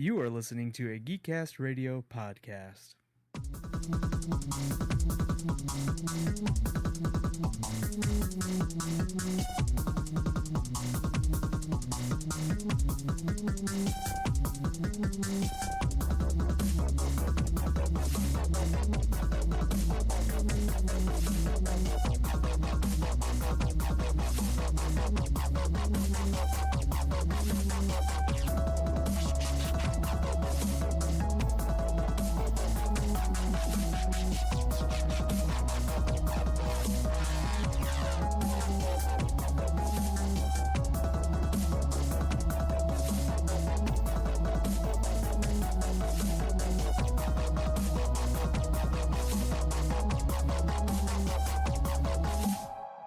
You are listening to a Geekcast Radio podcast.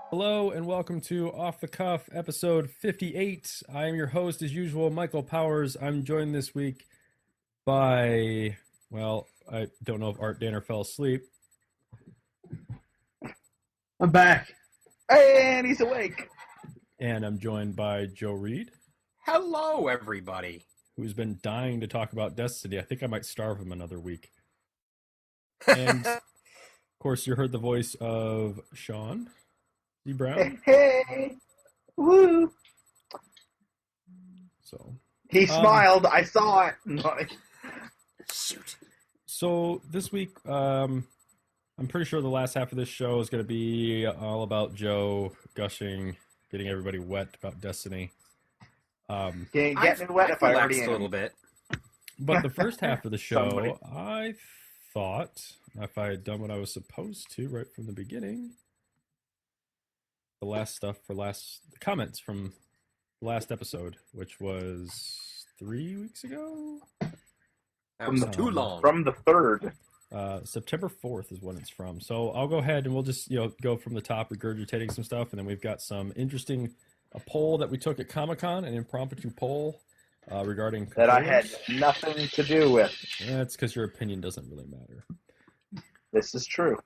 Hello and welcome to Off the Cuff, episode 58. I am your host, as usual, Michael Powers. I'm joined this week by, well, I don't know if Art Danner fell asleep. I'm back. And he's awake. And I'm joined by Joe Reed. Hello, everybody. Who's been dying to talk about Destiny. I think I might starve him another week. And, of course, you heard the voice of Sean D. Brown. Hey, woo. So he smiled. I saw it. Shoot. So this week, I'm pretty sure the last half of this show is going to be all about Joe gushing, getting everybody wet about Destiny. Get me wet if I already am. A little bit. But the first half of the show, I thought, if I had done what I was supposed to right from the beginning, the last stuff for the comments from the last episode, which was 3 weeks ago. That was too long. From the 3rd. September 4th is when it's from. So I'll go ahead and we'll just go from the top, regurgitating some stuff, and then we've got some interesting a poll that we took at Comic-Con, an impromptu poll regarding that I had nothing to do with. That's because your opinion doesn't really matter. This is true.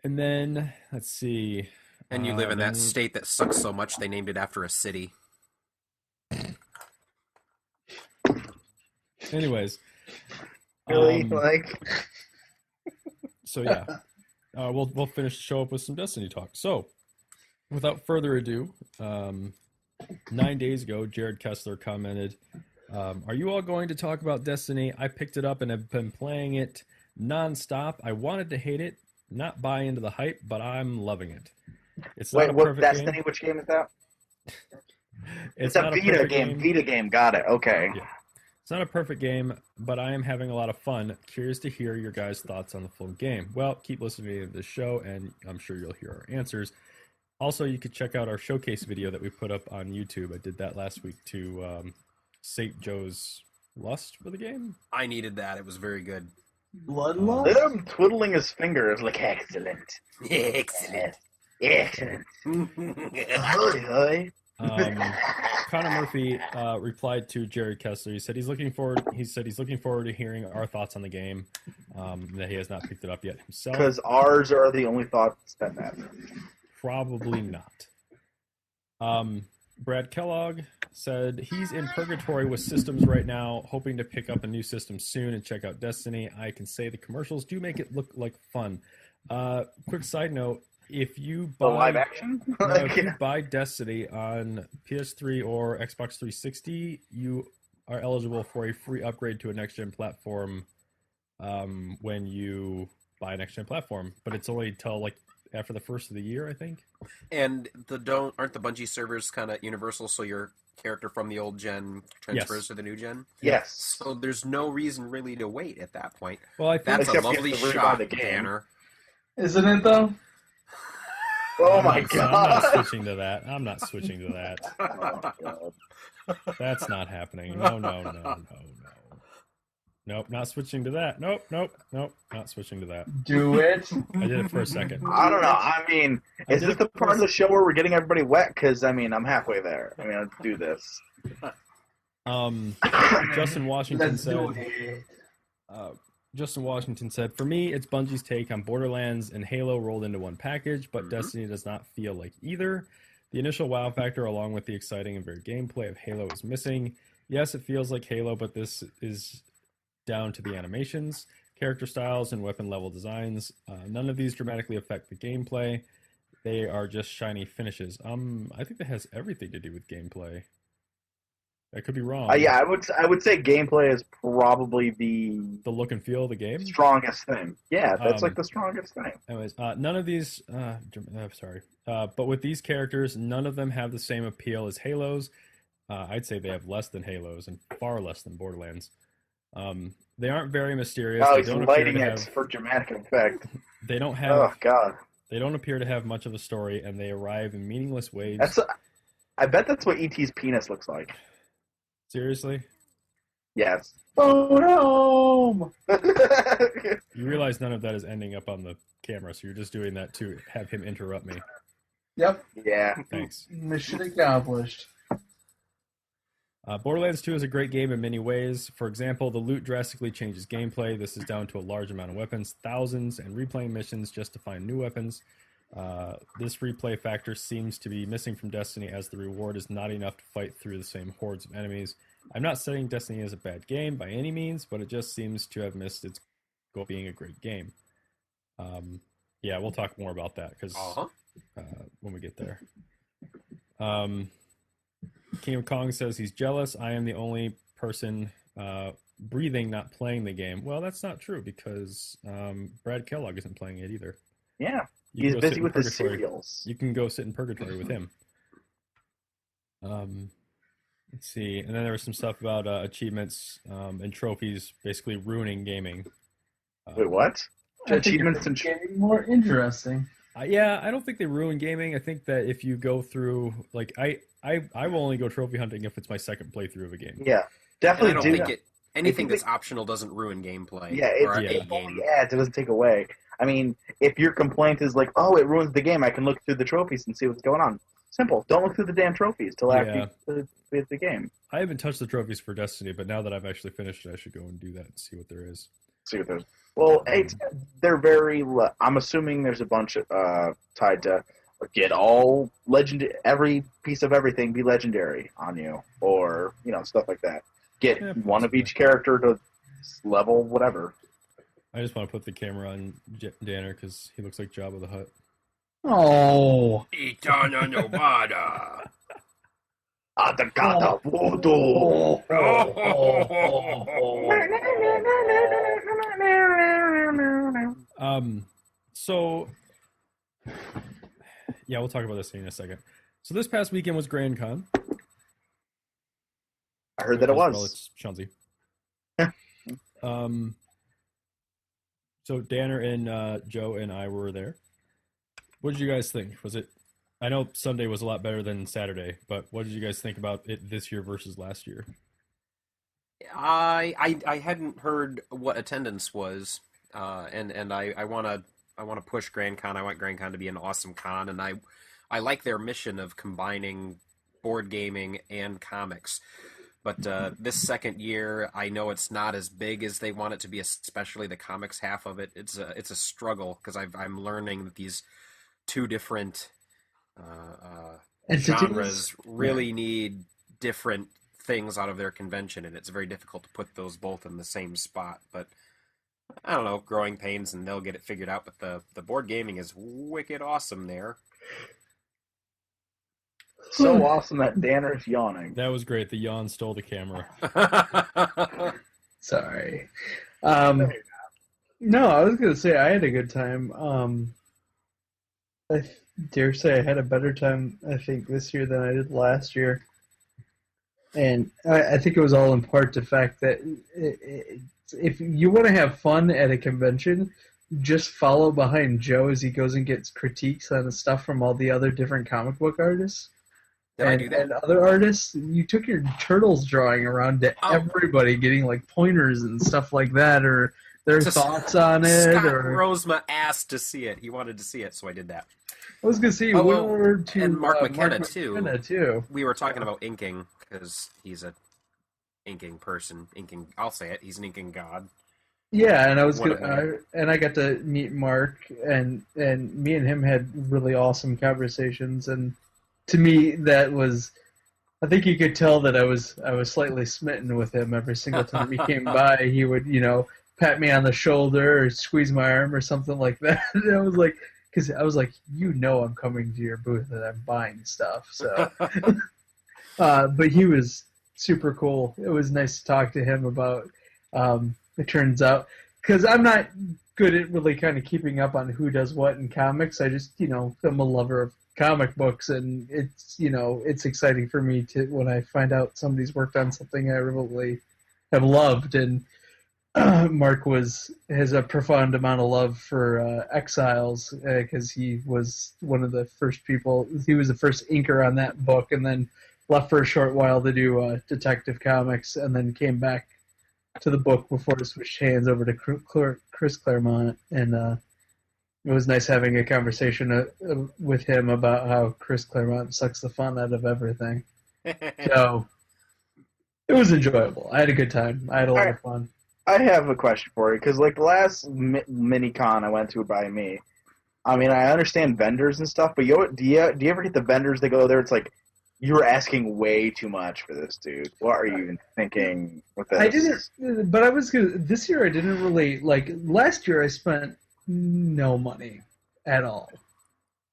And then let's see. And you live in that state that sucks so much they named it after a city. Anyways. Really? So yeah. We'll finish the show up with some Destiny talk. So, without further ado, 9 days ago, Jared Kessler commented, are you all going to talk about Destiny? I picked it up and have been playing it nonstop. I wanted to hate it, not buy into the hype, but I'm loving it. It's not a perfect Destiny? game. Which game is that? It's a Vita game. Vita game. Got it. Okay. Yeah. It's not a perfect game, but I am having a lot of fun. Curious to hear your guys' thoughts on the full game. Well, keep listening to this show, and I'm sure you'll hear our answers. Also, you could check out our showcase video that we put up on YouTube. I did that last week to sate Joe's lust for the game. I needed that. It was very good. Bloodlust? Look at him twiddling his fingers like, excellent. Excellent. Excellent. Connor Murphy replied to Jared Kessler. He said he's looking forward to hearing our thoughts on the game. That he has not picked it up yet himself. Because ours are the only thoughts that matter. Probably not. Brad Kellogg said he's in purgatory with systems right now, hoping to pick up a new system soon and check out Destiny. I can say the commercials do make it look like fun. Quick side note. If you buy live action, if you buy Destiny on PS3 or Xbox 360, you are eligible for a free upgrade to a next-gen platform when you buy a next-gen platform. But it's only till after the first of the year, I think. And aren't the Bungie servers kind of universal? So your character from the old gen transfers to the new gen. Yes. So there's no reason really to wait at that point. Well, I think that's a lovely shot, Danner. Isn't it though? Oh my God! I'm not switching to that. Oh God. That's not happening. No. Nope, not switching to that. Nope, not switching to that. Do it. I did it for a second. I don't know. I mean, is this the part of the show where we're getting everybody wet? Because, I mean, I'm halfway there. I mean, I'll do this. Justin Washington said, for me, it's Bungie's take on Borderlands and Halo rolled into one package, but Destiny does not feel like either. The initial wow factor, along with the exciting and varied gameplay of Halo, is missing. Yes, it feels like Halo, but this is down to the animations, character styles, and weapon level designs. None of these dramatically affect the gameplay. They are just shiny finishes. I think that has everything to do with gameplay. I could be wrong. Yeah, I would say gameplay is probably the look and feel of the game. Strongest thing. Yeah, that's like the strongest thing. Anyways, none of these. Sorry, but with these characters, none of them have the same appeal as Halos. I'd say they have less than Halos and far less than Borderlands. They aren't very mysterious. Oh, they he's don't lighting it for dramatic effect. They don't have. Oh God. They don't appear to have much of a story, and they arrive in meaningless ways. I bet that's what ET's penis looks like. Seriously? Yes. Photo. You realize none of that is ending up on the camera, so you're just doing that to have him interrupt me. Yep. Yeah. Thanks. Mission accomplished. Borderlands 2 is a great game in many ways. For example, the loot drastically changes gameplay. This is down to a large amount of weapons, thousands, and replaying missions just to find new weapons. This replay factor seems to be missing from Destiny, as the reward is not enough to fight through the same hordes of enemies. I'm not saying Destiny is a bad game by any means, but it just seems to have missed its goal of being a great game. Yeah, we'll talk more about that because when we get there. King of Kong says he's jealous. I am the only person breathing, not playing the game. Well, that's not true because Brad Kellogg isn't playing it either. Yeah, he's busy with his cereals. You can go sit in purgatory with him. Let's see. And then there was some stuff about achievements and trophies basically ruining gaming. Wait, what? Achievements and getting more interesting. Yeah, I don't think they ruin gaming. I think that if you go through, like, I will only go trophy hunting if it's my second playthrough of a game. Yeah, definitely. And I don't think anything that's optional doesn't ruin gameplay. Yeah, it only adds. It doesn't take away. I mean, if your complaint is like, "Oh, it ruins the game," I can look through the trophies and see what's going on. Simple. Don't look through the damn trophies till after you beat the game. I haven't touched the trophies for Destiny, but now that I've actually finished it, I should go and do that and see what there is. Well, they're very. I'm assuming there's a bunch tied to get all every piece of everything be legendary on you, or stuff like that. Get one of each character to level whatever. I just want to put the camera on Danner because he looks like Jabba the Hutt. Oh. Itana Nobada. Atagata Voodoo. So, yeah, we'll talk about this in a second. So this past weekend was Grand Con. I heard that it was. Well, it's Shanzi. So Danner and Joe and I were there. What did you guys think? Was it? I know Sunday was a lot better than Saturday, but what did you guys think about it this year versus last year? I hadn't heard what attendance was, and I want to push Grand Con. I want Grand Con to be an awesome con, and I like their mission of combining board gaming and comics. But this second year, I know it's not as big as they want it to be, especially the comics half of it. It's a struggle because I'm learning that these two different genres really need different things out of their convention, and it's very difficult to put those both in the same spot. But I don't know, growing pains, and they'll get it figured out. But the board gaming is wicked awesome there. So awesome that Danner's yawning. That was great. The yawn stole the camera. Sorry. No, I was going to say I had a good time. I dare say I had a better time, I think, this year than I did last year. And I think it was all in part to the fact that if you want to have fun at a convention, just follow behind Joe as he goes and gets critiques on the stuff from all the other different comic book artists. And other artists. You took your Turtles drawing around to everybody, getting like pointers and stuff like that, or their thoughts on it. Scott Rosema asked to see it. He wanted to see it, so I did that. I was going to say, and Mark McKenna, too. We were talking about inking, because he's a inking person. I'll say it, he's an inking god. Yeah, and I got to meet Mark, and me and him had really awesome conversations, and to me, that was I think you could tell that I was slightly smitten with him every single time he came by. He would, pat me on the shoulder or squeeze my arm or something like that. And I was like, because I was like, I'm coming to your booth and I'm buying stuff. So, but he was super cool. It was nice to talk to him about. It turns out, because I'm not good at really kind of keeping up on who does what in comics. I just, I'm a lover of comic books, and it's exciting for me to when I find out somebody's worked on something I really have loved. And Mark has a profound amount of love for Exiles, because he was one of the first people. He was the first inker on that book, and then left for a short while to do Detective Comics, and then came back to the book before it switched hands over to Chris Claremont. And it was nice having a conversation with him about how Chris Claremont sucks the fun out of everything. So it was enjoyable. I had a good time. I had a lot of fun. I have a question for you, because like the last mini-con I went to by me, I mean, I understand vendors and stuff, but do you ever get the vendors that go there, it's like, you're asking way too much for this, dude. What are you even thinking with this? I didn't, but I was this year I didn't really, like, last year I spent no money at all.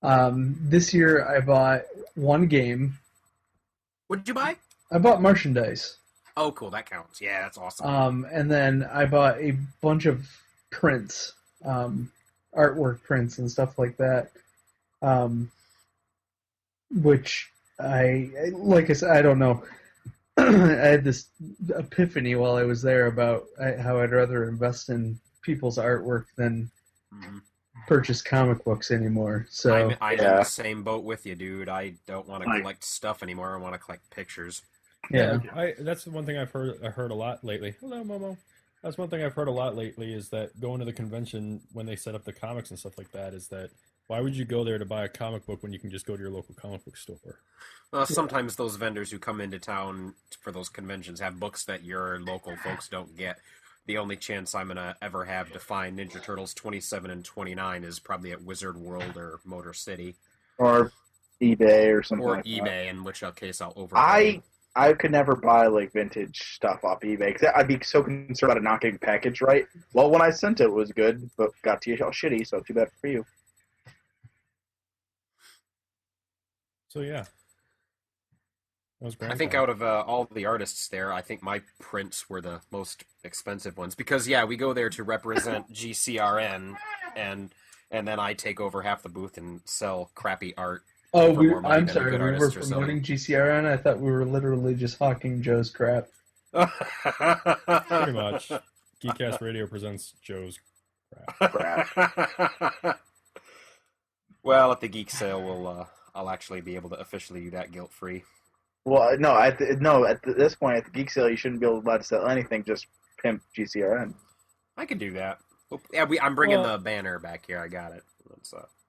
This year I bought one game. What did you buy? I bought merchandise. Oh, cool. That counts. Yeah, that's awesome. And then I bought a bunch of prints, artwork prints and stuff like that, which like I said, I don't know. I had this epiphany while I was there about how I'd rather invest in people's artwork than purchase comic books anymore. So I'm in the same boat with you, dude. I don't want to collect stuff anymore. I want to collect pictures. Yeah, that's the one thing I've heard a lot lately. Hello, Momo. That's one thing I've heard a lot lately, is that going to the convention when they set up the comics and stuff like that, is that why would you go there to buy a comic book when you can just go to your local comic book store? Well, sometimes those vendors who come into town for those conventions have books that your local folks don't get. The only chance I'm going to ever have to find Ninja Turtles 27 and 29 is probably at Wizard World or Motor City. Or eBay or something like eBay, that. in which case I'll overpay. I could never buy like vintage stuff off eBay because I'd be so concerned about it not getting packaged right. Well, when I sent it, it was good, but got to you all shitty, so too bad for you. So yeah, that was great. I think out of all the artists there, I think my prints were the most expensive ones because we go there to represent GCRN, and then I take over half the booth and sell crappy art. Oh, I'm sorry, we were promoting GCRN. I thought we were literally just hawking Joe's crap. Pretty much. Geekcast Radio presents Joe's crap. Well, at the Geek Sale, I'll actually be able to officially do that guilt-free. Well, no, at this point, at the Geek Sale, you shouldn't be able to sell anything, just pimp GCRN. I could do that. Yeah, I'm bringing the banner back here. I got it.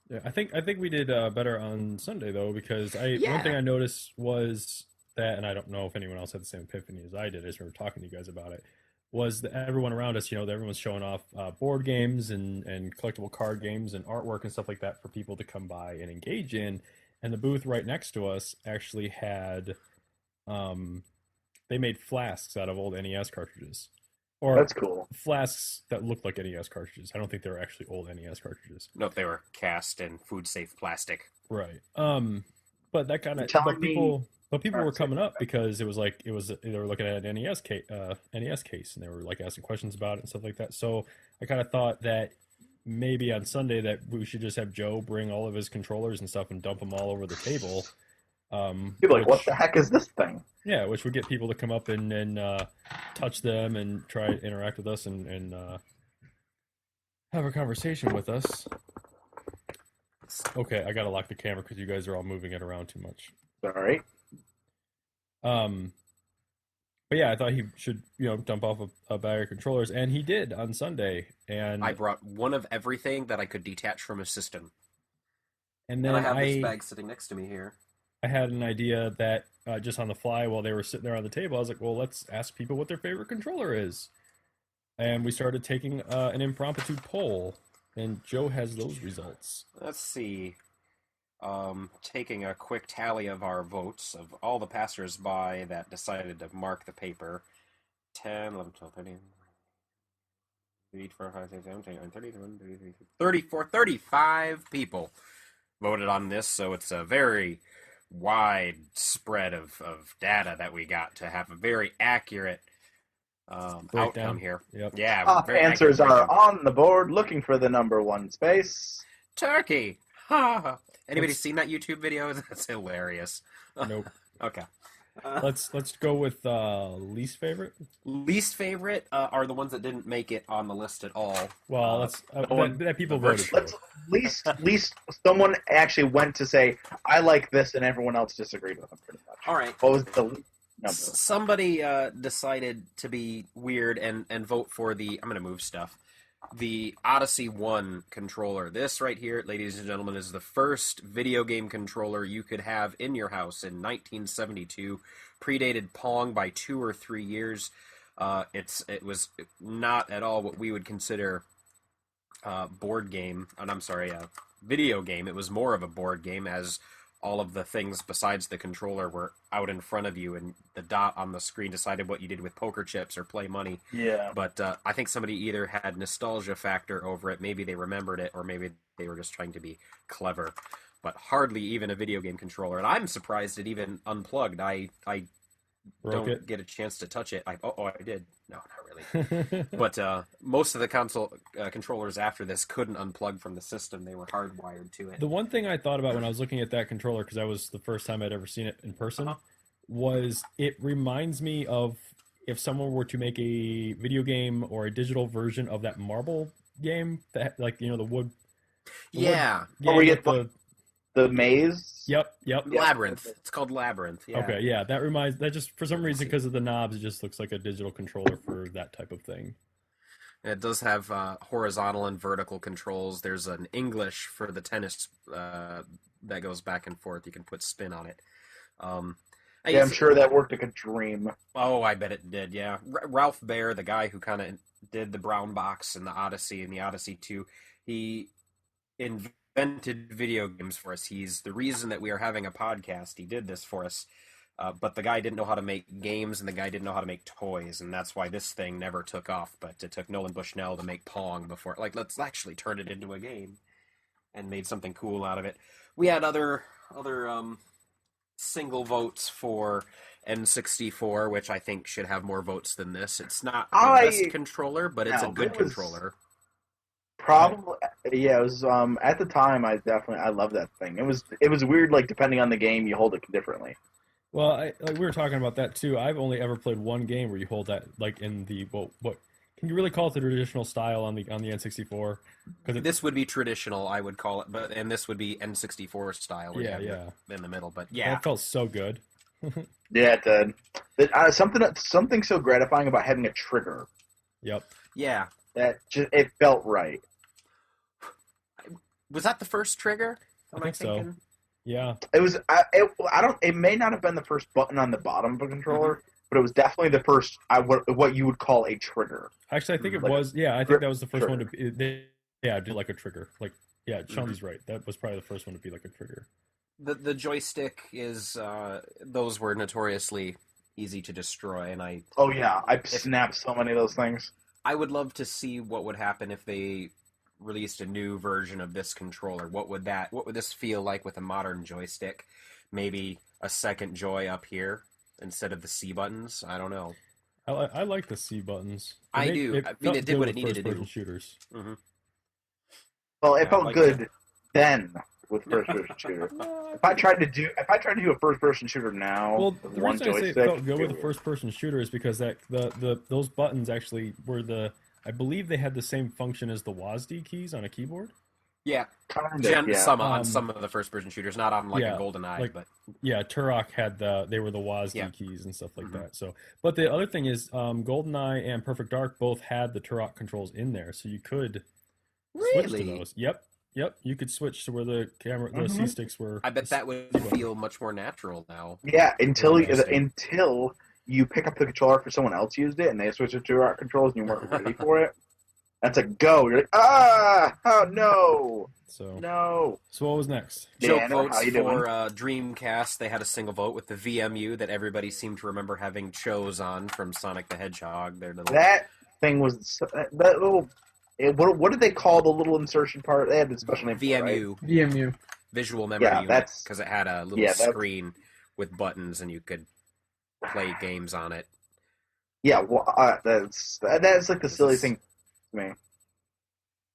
Yeah, I think we did better on Sunday though, because one thing I noticed was that, and I don't know if anyone else had the same epiphany as I did. I just remember talking to you guys about it. Was that everyone around us, everyone's showing off board games and collectible card games and artwork and stuff like that for people to come by and engage in. And the booth right next to us actually had, they made flasks out of old NES cartridges. Or that's cool. Flasks that looked like NES cartridges. I don't think they were actually old NES cartridges. No, they were cast in food-safe plastic. Right. But that kind of people were coming up because they were looking at an NES case, and they were like asking questions about it and stuff like that. So I kind of thought that maybe on Sunday that we should just have Joe bring all of his controllers and stuff and dump them all over the table. People like, what the heck is this thing? Yeah, which would get people to come up and touch them and try to interact with us and have a conversation with us. Okay, I gotta lock the camera because you guys are all moving it around too much. Sorry. But yeah, I thought he should, dump off a bag of controllers, and he did on Sunday. And I brought one of everything that I could detach from a system. And then I have this bag sitting next to me here. I had an idea that just on the fly while they were sitting there on the table, I was like, well, let's ask people what their favorite controller is. And we started taking an impromptu poll, and Joe has those results. Let's see. taking a quick tally of our votes of all the passersby that decided to mark the paper. 10, 11, 12, 13, 34, 35 people voted on this, so it's a very wide spread of data that we got to have a very accurate outcome here. Yep. Yeah, Top very answers accurate are breakdown. on the board, looking for the number one space. Turkey. Ha! Anybody seen that YouTube video? That's hilarious. Nope. Okay. Let's go with least favorite. Least favorite are the ones that didn't make it on the list at all. Well, that people voted for. Least someone actually went to say, I like this, and everyone else disagreed with them pretty much. All right. What was the least number? Somebody decided to be weird and vote for the. I'm going to move stuff. The Odyssey 1 controller. This right here, ladies and gentlemen, is the first video game controller you could have in your house in 1972. Predated Pong by 2 or 3 years. It was not at all what we would consider board game. And I'm sorry, video game. It was more of a board game, as all of the things besides the controller were out in front of you, and the dot on the screen decided what you did with poker chips or play money. Yeah. But I think somebody either had nostalgia factor over it, maybe they remembered it, or maybe they were just trying to be clever. But hardly even a video game controller. And I'm surprised it even unplugged. I don't get a chance to touch it. I did. No, not really. But most of the console controllers after this couldn't unplug from the system. They were hardwired to it. The one thing I thought about when I was looking at that controller, because that was the first time I'd ever seen it in person, was it reminds me of if someone were to make a video game or a digital version of that marble game, that, like, the wood. Yeah. Wood Or we game get the maze. Yep. Labyrinth. It's called Labyrinth. Yeah. Okay, yeah, that just, for some reason, because of the knobs, it just looks like a digital controller for that type of thing. It does have horizontal and vertical controls. There's an English for the tennis that goes back and forth. You can put spin on it. I'm sure that worked like a dream. Oh, I bet it did, yeah. Ralph Baer, the guy who kind of did the brown box and the Odyssey and the Odyssey 2, he invented video games for us. He's the reason that we are having a podcast. He did this for us. But the guy didn't know how to make games, and the guy didn't know how to make toys, and that's why this thing never took off. But it took Nolan Bushnell to make Pong before, let's actually turn it into a game, and made something cool out of it. We had other single votes for N64, which I think should have more votes than this. It's not the best controller, but it's a good controller. Probably, yeah. It was at the time. I loved that thing. It was weird. Like, depending on the game, you hold it differently. Well, we were talking about that too. I've only ever played one game where you hold that, like, in the what can you really call it, the traditional style on the N64? Because this would be traditional, I would call it, and this would be N64 style. In the middle, but yeah, that felt so good. Yeah, it did. Something so gratifying about having a trigger. Yep. Yeah. It felt right. Was that the first trigger? I think so. Yeah. It was. It may not have been the first button on the bottom of a controller, but it was definitely the first. What you would call a trigger. Actually, I think it was. Yeah, I think that was the first one to. Do like a trigger. Like, yeah, Chauncey's right. That was probably the first one to be like a trigger. The joystick is. Those were notoriously easy to destroy, and I. Oh yeah, I snapped so many of those things. I would love to see what would happen if they released a new version of this controller. What would this feel like with a modern joystick? Maybe a second joy up here instead of the C buttons. I don't know. I like the C buttons. I do. It did what it needed to do. Shooters. Mm-hmm. Well, it felt good then with first-person shooter. If I tried to do a first-person shooter now, well, the reason I say it felt good with a first-person shooter is because those buttons actually were I believe they had the same function as the WASD keys on a keyboard. Yeah, on some of the first-person shooters, not on a GoldenEye, but yeah, Turok had they were the WASD keys and stuff like that. So, but the other thing is, GoldenEye and Perfect Dark both had the Turok controls in there, so you could switch to those. Yep, you could switch to where the C sticks were. I bet that would feel much more natural now. Yeah, until you pick up the controller for someone else used it and they switched it to Turok controls and you weren't ready for it. That's a go. You're like, oh no, So no. So what was next? Joke Dan, votes how you for doing? Dreamcast. They had a single vote with the VMU that everybody seemed to remember having chose on from Sonic the Hedgehog. Their little That thing was that little. What did they call the little insertion part? They had a special name for it, right? VMU, VMU. visual memory Yeah, unit, that's because it had a little yeah, that's screen with buttons and you could play games on it. yeah. Well, that's like the silly thing to me.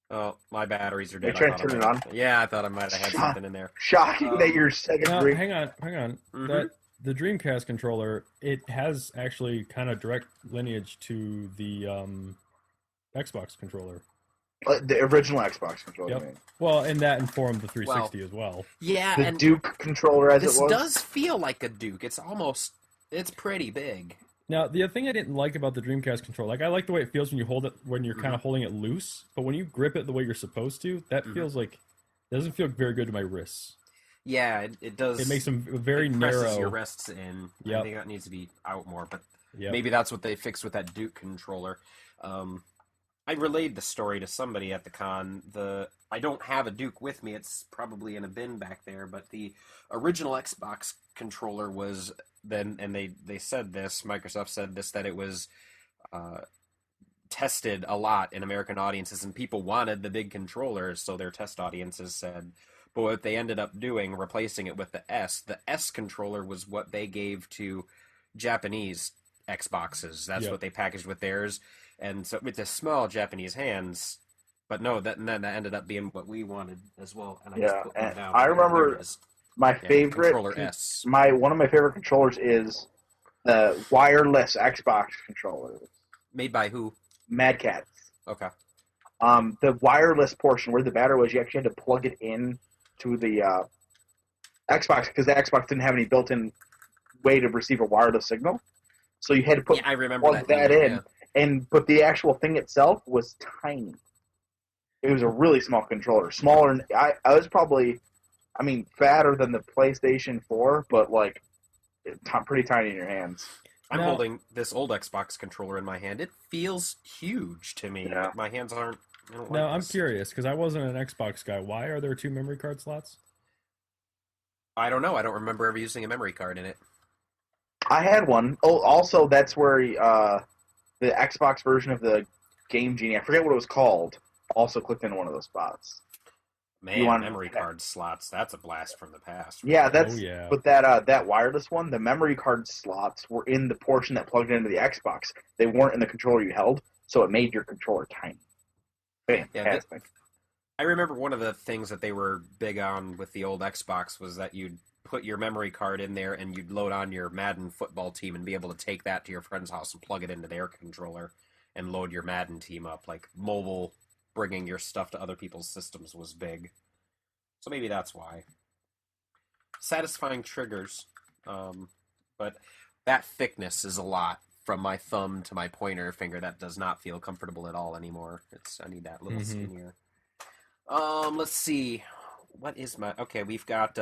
Oh, my batteries are Are you dead. trying to turn it on? Yeah, I thought I might have had something in there. Shocking that you're second Now, degree. hang on. Mhm. That the Dreamcast controller, it has actually kind of direct lineage to the Xbox controller. The original Xbox controller. Yep. I mean. Well, and that informed the 360 as well. Yeah, The and Duke controller, as this it was. does feel like a Duke. It's pretty big. Now, the thing I didn't like about the Dreamcast controller, like I like the way it feels when you hold it, when you're Mm-hmm. kind of holding it loose, but when you grip it the way you're supposed to, that Mm-hmm. feels like it doesn't feel very good to my wrists. Yeah, it does. It makes them very it presses narrow. your wrists in. I Yep. think that needs to be out more, but Yep. maybe that's what they fixed with that Duke controller. I relayed the story to somebody at the con. I don't have a Duke with me. It's probably in a bin back there. But the original Xbox controller was then, and they said this. Microsoft said this, that it was tested a lot in American audiences, and people wanted the big controllers. So their test audiences said, but what they ended up doing, replacing it with the S controller was what they gave to Japanese Xboxes. That's Yep. what they packaged with theirs. And so with the small Japanese hands, but no, and then that ended up being what we wanted as well. And I just Yeah, put them and down. I There remember it is. my Yeah, favorite controller S. one of my favorite controllers is the wireless Xbox controller, Made by who? Mad Catz. Okay. The wireless portion where the battery was, you actually had to plug it in to the Xbox because the Xbox didn't have any built-in way to receive a wireless signal, so you had to put Yeah, I remember plug that email, in. yeah. But the actual thing itself was tiny. It was a really small controller, smaller. I was probably, fatter than the PlayStation 4, but like pretty tiny in your hands. I'm Now- holding this old Xbox controller in my hand. It feels huge to me. Yeah. My hands aren't. I don't Now, like I'm this. curious because I wasn't an Xbox guy. Why are there 2 memory card slots? I don't know. I don't remember ever using a memory card in it. I had one. Oh, also that's where the Xbox version of the Game Genie, I forget what it was called, also clicked into one of those spots. Man, want- memory card slots. That's a blast from the past. Yeah, that's. Oh, yeah. But that wireless one, the memory card slots were in the portion that plugged into the Xbox. They weren't in the controller you held, so it made your controller tiny. Fantastic. I remember one of the things that they were big on with the old Xbox was that you'd put your memory card in there and you'd load on your Madden football team and be able to take that to your friend's house and plug it into their controller and load your Madden team up. Like mobile, bringing your stuff to other people's systems was big. So maybe that's why. Satisfying triggers. But that thickness is a lot from my thumb to my pointer finger. That does not feel comfortable at all anymore. I need that little skinnier. Let's see. What is my... Okay, we've got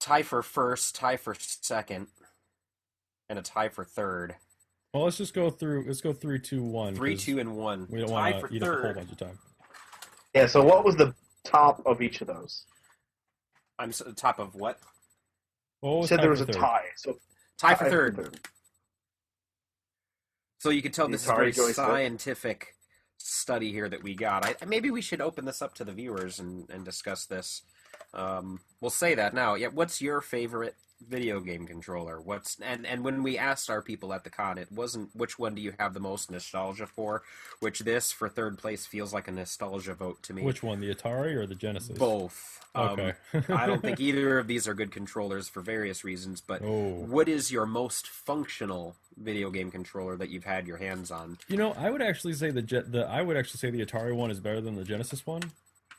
tie for first, tie for second, and a tie for third. Well, let's just go through. Let's go 3, 2, 1. 3, 'cause 2, and 1. We don't tie want for to eat up a whole third. bunch of time. Yeah, so what was the top of each of those? I'm top of what? What You was said tie there was for a third? tie. So Tie for third. So you can tell this is a very Atari joystick. scientific study here that we got. Maybe we should open this up to the viewers and discuss this. We'll say that now. Yeah, what's your favorite video game controller? And when we asked our people at the con, it wasn't which one do you have the most nostalgia for, which this for third place feels like a nostalgia vote to me. Which one, the Atari or the Genesis? Both. Okay. I don't think either of these are good controllers for various reasons, but Oh. what is your most functional video game controller that you've had your hands on? You know, I would actually say the Atari one is better than the Genesis one.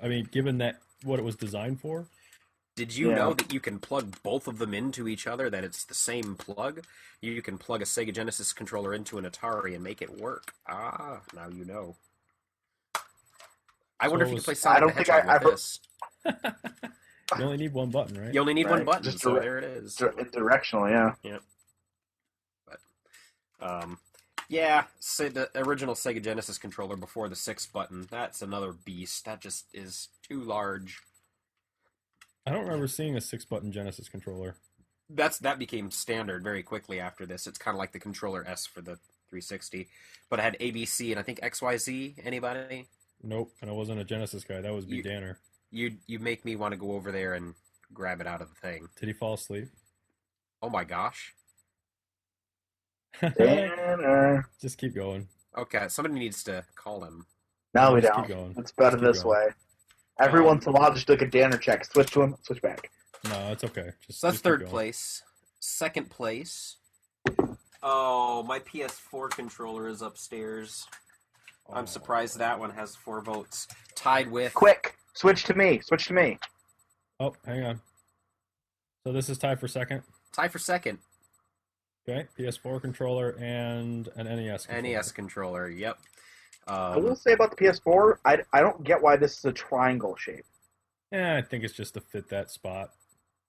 I mean, given that what it was designed for. Did you Yeah. know that you can plug both of them into each other, that it's the same plug? You can plug a Sega Genesis controller into an Atari and make it work. Ah, now you know. I wonder if you can play Sonic I don't the think Hedgehog I've with this. You only need one button, right? You only need one Right, button, just so direct- there it is. Directional, yeah. But Yeah, the original Sega Genesis controller before the 6 button. That's another beast. That just is too large. I don't remember seeing a 6-button Genesis controller. That became standard very quickly after this. It's kind of like the controller S for the 360, but it had ABC and I think XYZ. Anybody? Nope, and I wasn't a Genesis guy. That was B. Danner. You make me want to go over there and grab it out of the thing. Did he fall asleep? Oh my gosh. Danner. Just keep going. Okay, somebody needs to call him. No, we Just don't. keep going. It's better Just keep this going. way. Every once in a while, just look at Danner check. Switch to him. Switch back. No, it's okay. So that's just keep third going. place. Second place. Oh, my PS4 controller is upstairs. I'm surprised that one has 4 votes. Tied with... Quick! Switch to me. Switch to me. Oh, hang on. So this is tied for second. Tied for second. Okay, PS4 controller and an NES controller. NES controller, yep. I will say about the PS4, I don't get why this is a triangle shape. Yeah, I think it's just to fit that spot.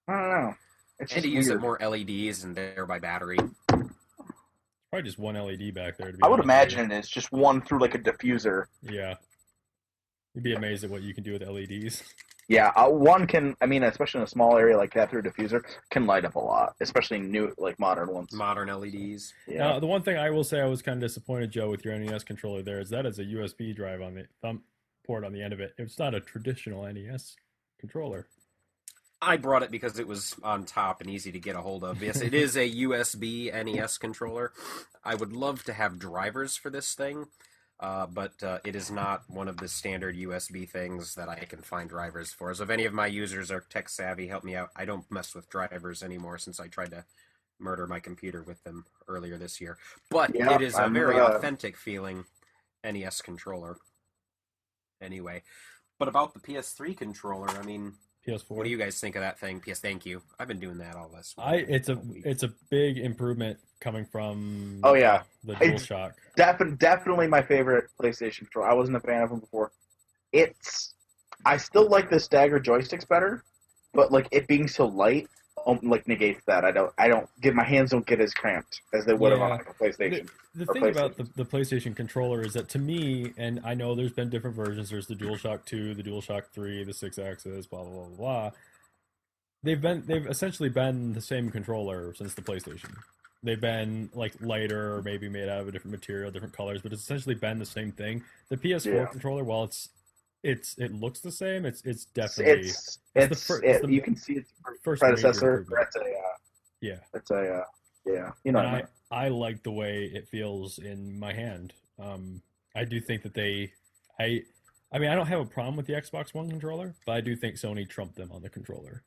I don't know. It's And just to use weird. it more LEDs and thereby battery. Probably just one LED back there. To be I would honest with imagine it's just one through like a diffuser. you. Yeah. You'd be amazed at what you can do with LEDs. Yeah, one can, I mean, especially in a small area like that through a diffuser, can light up a lot, especially new, like modern ones. Modern LEDs. Yeah. Now, the one thing I will say I was kind of disappointed, Joe, with your NES controller there is that is a USB drive on the thumb port on the end of it. It's not a traditional NES controller. I brought it because it was on top and easy to get a hold of. Yes, it is a USB NES controller. I would love to have drivers for this thing, but it is not one of the standard USB things that I can find drivers for. So if any of my users are tech savvy, help me out. I don't mess with drivers anymore since I tried to murder my computer with them earlier this year. But Yeah, it is a I'm, very authentic feeling NES controller. Anyway, but about the PS3 controller, I mean... PS4. What do you guys think of that thing? Thank you. I've been doing that all this week. It's a big improvement coming from Oh, yeah. the It's- DualShock. Definitely my favorite PlayStation controller. I wasn't a fan of them before. I still like the staggered joysticks better, but like it being so light, like negates that. My hands don't get as cramped as they would have on like a PlayStation. The Or thing about PlayStation. the PlayStation controller is that to me, and I know there's been different versions. There's the DualShock 2, the DualShock 3, the 6-axis, blah blah blah blah. They've essentially been the same controller since the PlayStation. They've been like lighter, or maybe made out of a different material, different colors, but it's essentially been the same thing. The PS4 Yeah. controller, while it looks the same, it's definitely You can see it's first predecessor. major Yeah. yeah. You know. What I And mean. I like the way it feels in my hand. I do think that I mean, I don't have a problem with the Xbox One controller, but I do think Sony trumped them on the controller.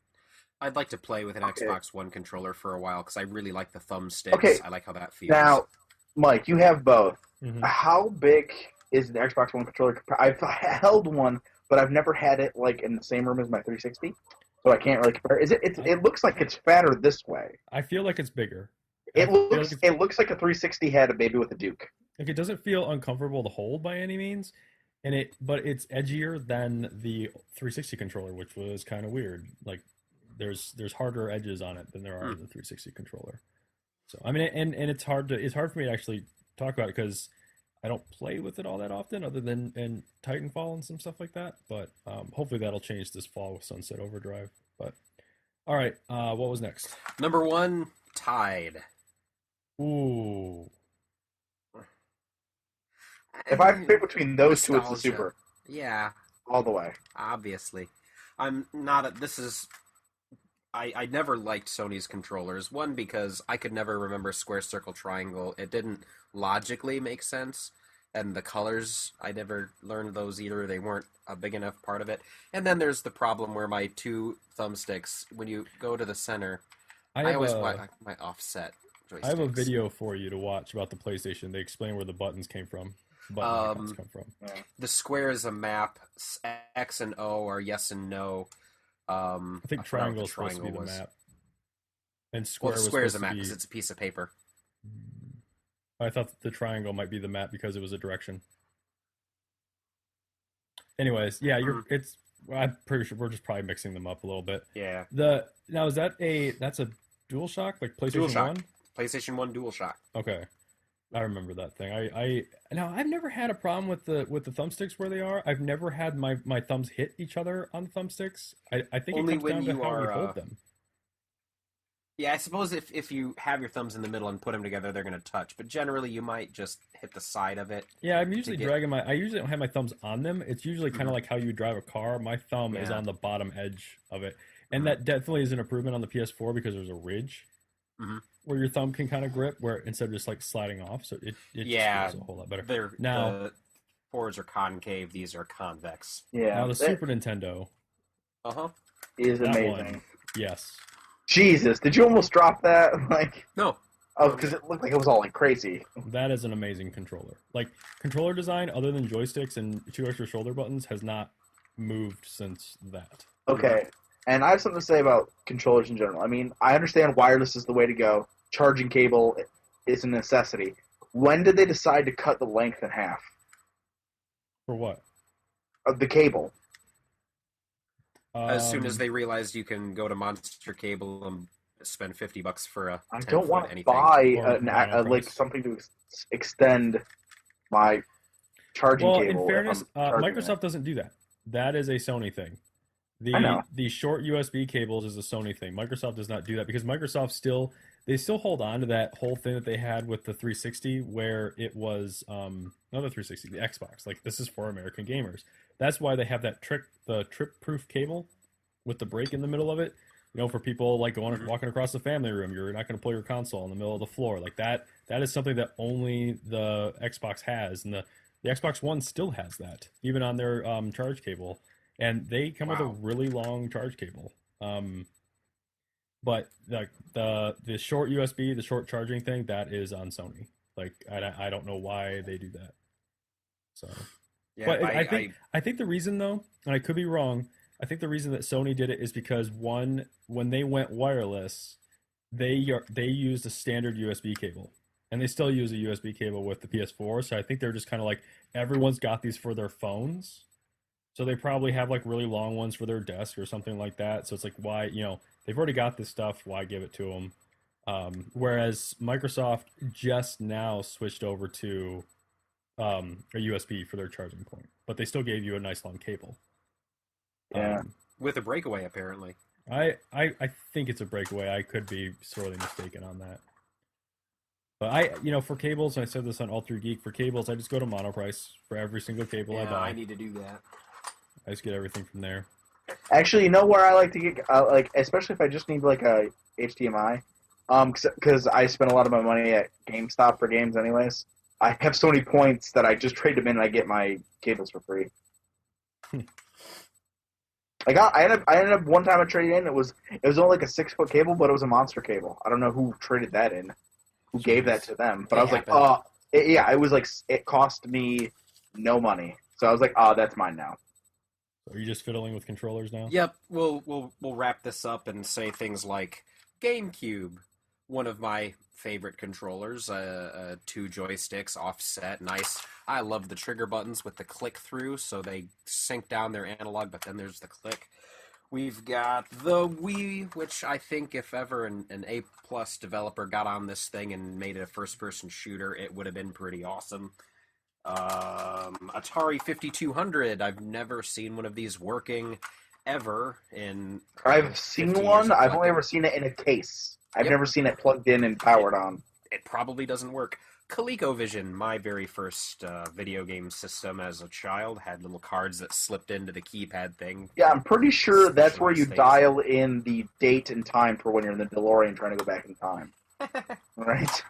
I'd like to play with an Okay. Xbox One controller for a while because I really like the thumbsticks. Okay. I like how that feels. Now, Mike, you have both. Mhm. How big is the Xbox One controller? I've held one, but I've never had it like in the same room as my 360, so I can't really compare. It looks like it's fatter this way. I feel like it's bigger. It I feel looks like it's- it looks like a 360 had a baby with a Duke. Like it doesn't feel uncomfortable to hold by any means, but it's edgier than the 360 controller, which was kind of weird. Like there's harder edges on it than there are in the 360 controller. So I mean, and it's hard for me to actually talk about it because I don't play with it all that often, other than in Titanfall and some stuff like that. But hopefully that'll change this fall with Sunset Overdrive. But all right, what was next? Number 1, tied. Ooh, If I pick between those two, it's the Nostalgia. Super Yeah, all the way. obviously. I'm not a, this is I never liked Sony's controllers. One, because I could never remember square, circle, triangle. It didn't logically make sense. And the colors, I never learned those either. They weren't a big enough part of it. And then there's the problem where my 2 thumbsticks, when you go to the center, I always want my offset joysticks. I have a video for you to watch about the PlayStation. They explain where the buttons came from. Buttons come from. The square is a map. X and O are yes and no. I think forgot what triangle the is supposed to be the was. map. And square Well, the was square is a supposed map to be. because it's a piece of paper. I thought the triangle might be the map because it was a direction. Anyways, yeah, I'm pretty sure we're just probably mixing them up a little bit. Yeah. Now is that's a DualShock, like PlayStation DualShock. 1? PlayStation 1 DualShock. Okay. I remember that thing. I now I've never had a problem with the thumbsticks where they are. I've never had my thumbs hit each other on thumbsticks. I think Only it comes when down to you how you are, hold them. Yeah, I suppose if you have your thumbs in the middle and put them together, they're going to touch. But generally, you might just hit the side of it. Yeah, I'm usually get- dragging I usually don't have my thumbs on them. It's usually kind of like how you drive a car. My thumb is Yeah. on the bottom edge of it, and Mhm. that definitely is an improvement on the PS4 because there's a ridge Mhm. where your thumb can kind of grip, where instead of just like sliding off, so it Yeah, just feels a whole lot better. They're Now- the boards are concave; these are convex. Yeah, Now the that Super Nintendo, is that amazing. one, yes, Jesus, did you almost drop that? Like, No, oh, because it looked like it was all like crazy. that is an amazing controller. Like controller design, other than joysticks and 2 extra shoulder buttons, has not moved since that. Okay, and I have something to say about controllers in general. I mean, I understand wireless is the way to go. Charging cable is a necessity. When did they decide to cut the length in half For what? of the cable? as soon as Um, they realized you can go to Monster Cable and spend $50 for a I 10 don't foot want to anything. buy Or buy on like price. something to extend my charging Well, cable. in if fairness, I'm charging it. Microsoft doesn't do that. That is a Sony thing. I know. The short USB cables is a Sony thing. Microsoft does not do that because Microsoft still hold on to that whole thing that they had with the 360 where it was not the 360, the Xbox. Like this is for American gamers. That's why they have that the trip proof cable with the break in the middle of it. You know, for people like walking across the family room, you're not going to pull your console in the middle of the floor like that. That is something that only the Xbox has, and the Xbox One still has that, even on their charge cable. And they come with a Wow. really long charge cable. But the short USB, the short charging thing, that is on Sony. Like I don't know why they do that. So, Yeah, but I think the reason though, and I could be wrong, I think the reason that Sony did it is because one, when they went wireless, they used a standard USB cable, and they still use a USB cable with the PS4. So I think they're just kind of like everyone's got these for their phones. So they probably have like really long ones for their desk or something like that. So it's like, why, they've already got this stuff. Why give it to them? Whereas Microsoft just now switched over to a USB for their charging point, but they still gave you a nice long cable. Yeah. with a breakaway apparently. I think it's a breakaway. I could be sorely mistaken on that. But for cables, I said this on All Through Geek, for cables, I just go to Monoprice for every single cable I Yeah, buy. I need to do that. I just get everything from there. Actually, you know where I like to get like, especially if I just need like a HDMI, because I spend a lot of my money at GameStop for games, anyways. I have so many points that I just trade them in and I get my cables for free. I ended up one time I traded in. It was only like a 6-foot cable, but it was a monster cable. I don't know who traded that in, who gave that to them. But It I was like, happened. it was like it cost me no money. So I was like, that's mine now. Are you just fiddling with controllers now? Yep, we'll wrap this up and say things like GameCube, one of my favorite controllers, 2 joysticks offset, nice. I love the trigger buttons with the click through, so they sync down their analog, but then there's the click. We've got the Wii, which I think if ever an A+ developer got on this thing and made it a first-person shooter, it would have been pretty awesome. Atari 5200. I've never seen one of these working ever in. I've seen 50 years one. of I've only collecting. ever seen it in a case. I've Yep. never seen it plugged in and powered on. It probably doesn't work. ColecoVision, my very first video game system as a child, had little cards that slipped into the keypad thing. Yeah, I'm pretty sure that's where you Specialized dial in the date and time for when you're in the DeLorean trying to go back in time. Right?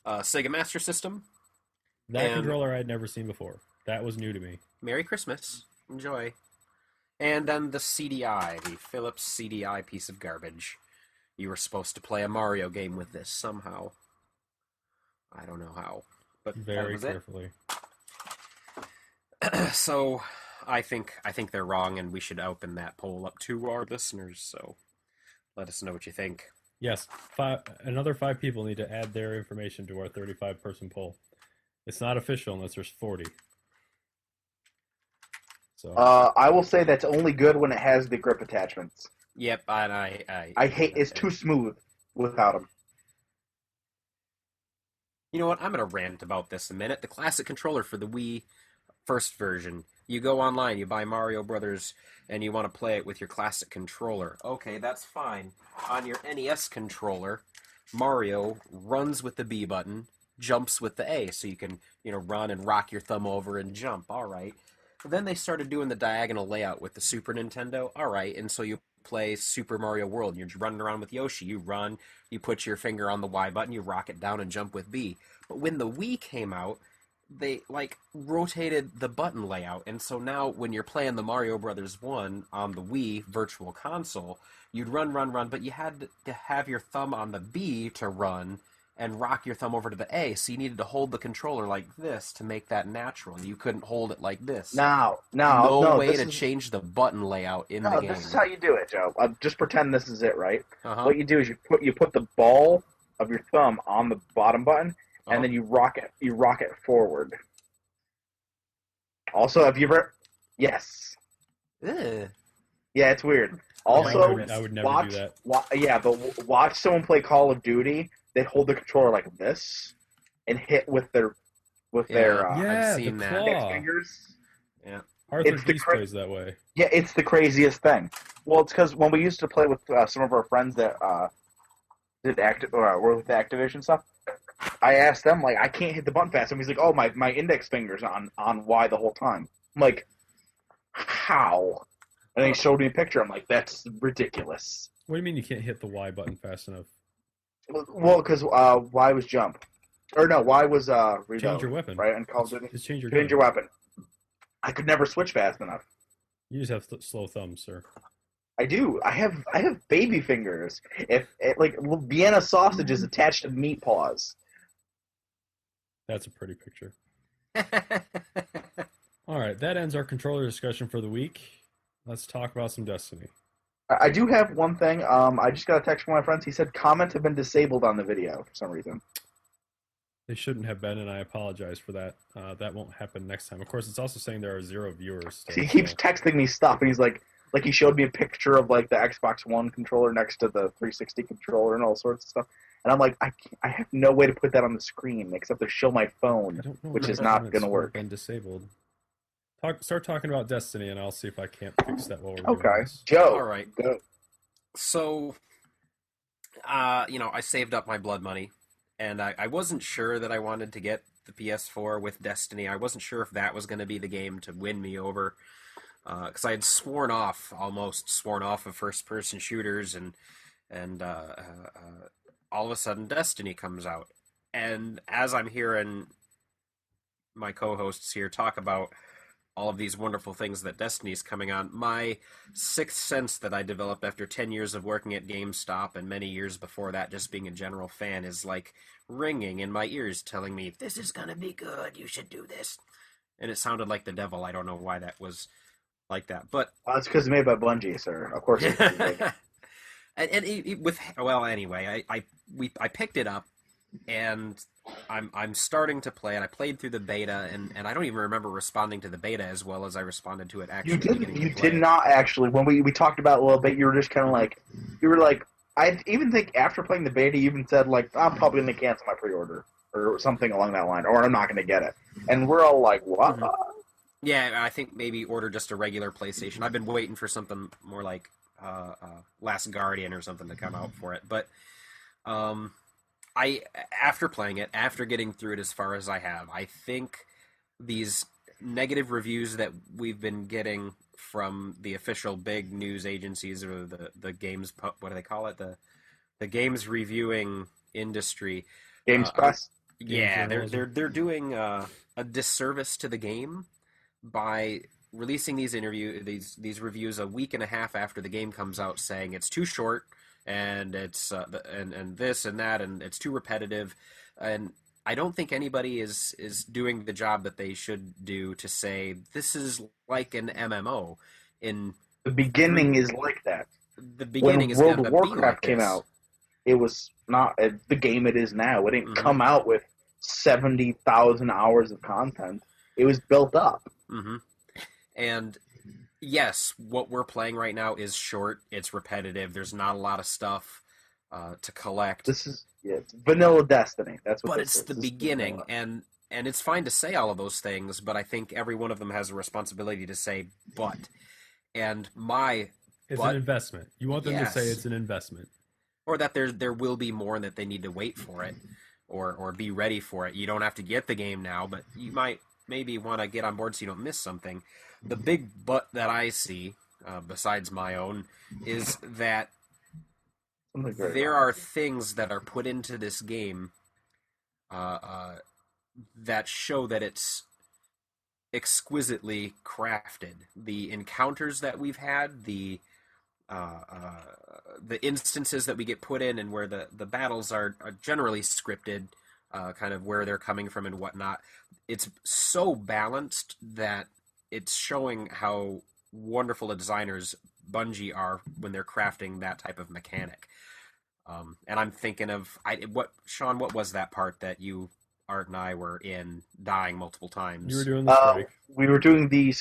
Sega Master System. That And- controller I'd never seen before. That was new to me. Merry Christmas. Enjoy. And then the CDI, the Philips CDI piece of garbage. You were supposed to play a Mario game with this somehow. I don't know how, but Very that was carefully. it. So, I think they're wrong, and we should open that poll up to our listeners. So, let us know what you think. Yes, another 5 people need to add their information to our 35-person poll. It's not official unless there's 40. So I will say that's only good when it has the grip attachments. Yep, and I hate it's too smooth without them. You know what? I'm going to rant about this a minute. The classic controller for the Wii first version. You go online, you buy Mario Brothers, and you want to play it with your classic controller. Okay, that's fine. On your NES controller, Mario runs with the B button, jumps with the A, so you can, run and rock your thumb over and jump. All right. Then they started doing the diagonal layout with the Super Nintendo. All right, and so you play Super Mario World. You're running around with Yoshi. You run, you put your finger on the Y button, you rock it down and jump with B. But when the Wii came out, they rotated the button layout, and so now when you're playing the Mario Brothers 1 on the Wii Virtual Console, you'd run, but you had to have your thumb on the B to run and rock your thumb over to the A, so you needed to hold the controller like this to make that natural. You couldn't hold it like this. No way to change the button layout in the game. This is how you do it, Joe. Just pretend this is it, right? Uh-huh. What you do is you put the ball of your thumb on the bottom button, and then you rock it forward. Also, have you ever? Yes. Ugh. Yeah, it's weird. Also, I would never do that. But watch someone play Call of Duty. They hold the controller like this and hit with their I've seen the that. claw. fingers. Yeah. Arthur Geese plays that way. Yeah, it's the craziest thing. Well, it's because when we used to play with some of our friends that were with the Activision stuff, I asked them, I can't hit the button fast. And he's like, oh, my index finger's on Y the whole time. I'm like, how? And he showed me a picture. I'm like, that's ridiculous. What do you mean you can't hit the Y button fast enough? Well, because Y was jump. Or no, Y was reload. Change your weapon. Right? And Call of Duty. Just change your Change your weapon. I could never switch fast enough. You just have slow thumbs, sir. I do. I have baby fingers. Like Vienna sausages attached to meat paws. That's a pretty picture. All right, that ends our controller discussion for the week. Let's talk about some Destiny. I do have one thing. I just got a text from my friends. He said comments have been disabled on the video for some reason. They shouldn't have been, and I apologize for that. That won't happen next time. Of course, it's also saying there are 0 viewers. Still, he keeps texting me stuff, and he's like he showed me a picture of the Xbox One controller next to the 360 controller and all sorts of stuff. And I'm like, I have no way to put that on the screen except to show my phone, which is not going to work. Been disabled. Start talking about Destiny, and I'll see if I can't fix that while we're doing okay, this. Joe. All right. Go. So, I saved up my blood money, and I wasn't sure that I wanted to get the PS4 with Destiny. I wasn't sure if that was going to be the game to win me over, because I had almost sworn off of first-person shooters, and all of a sudden Destiny comes out. And as I'm hearing my co-hosts here talk about all of these wonderful things that Destiny's coming on, my sixth sense that I developed after 10 years of working at GameStop and many years before that just being a general fan is ringing in my ears telling me, this is going to be good, you should do this. And it sounded like the devil. I don't know why that was like that. But it's because it's made by Bungie, sir. Of course it's anyway, I picked it up, and I'm starting to play, and I played through the beta, and I don't even remember responding to the beta as well as I responded to it actually. You did not actually. When we talked about it a little bit, you were just kind of I even think after playing the beta, you even said I'm probably going to cancel my pre-order or something along that line, or I'm not going to get it. And we're all like, what? Mm-hmm. Yeah, I think maybe order just a regular PlayStation. I've been waiting for something more like Last Guardian or something to come out for it, but after playing it, after getting through it as far as I have, I think these negative reviews that we've been getting from the official big news agencies or the games, what do they call it? The games reviewing industry. Games Press? Yeah, they're doing a disservice to the game by releasing these reviews a week and a half after the game comes out, saying it's too short and it's and this and that and it's too repetitive, and I don't think anybody is doing the job that they should do to say this is like an MMO. In the beginning is like that. The beginning when is World gonna of be Warcraft like came this. out, it was not the game it is now. It didn't come out with 70,000 hours of content. It was built up. Mm-hmm. And yes, what we're playing right now is short. It's repetitive. There's not a lot of stuff to collect. Yeah, it's vanilla Destiny. That's what. But this it's is. the This is beginning, vanilla. and it's fine to say all of those things, but I think every one of them has a responsibility to say but. And my It's an but, investment. You want them to say yes, it's an investment. or that there will be more and that they need to wait for it, or be ready for it. You don't have to get the game now, but you might maybe want to get on board so you don't miss something. The big but that I see, besides my own, is that Something very there wrong. are things that are put into this game uh, uh, that show that it's exquisitely crafted. The encounters that we've had, uh, uh, the instances that we get put in, and where the battles are generally scripted, kind of where they're coming from and whatnot. It's so balanced that it's showing how wonderful the designers Bungie are when they're crafting that type of mechanic. And I'm thinking of Sean. What was that part that you, Art, and I were in, dying multiple You were times? doing the strike. We were doing the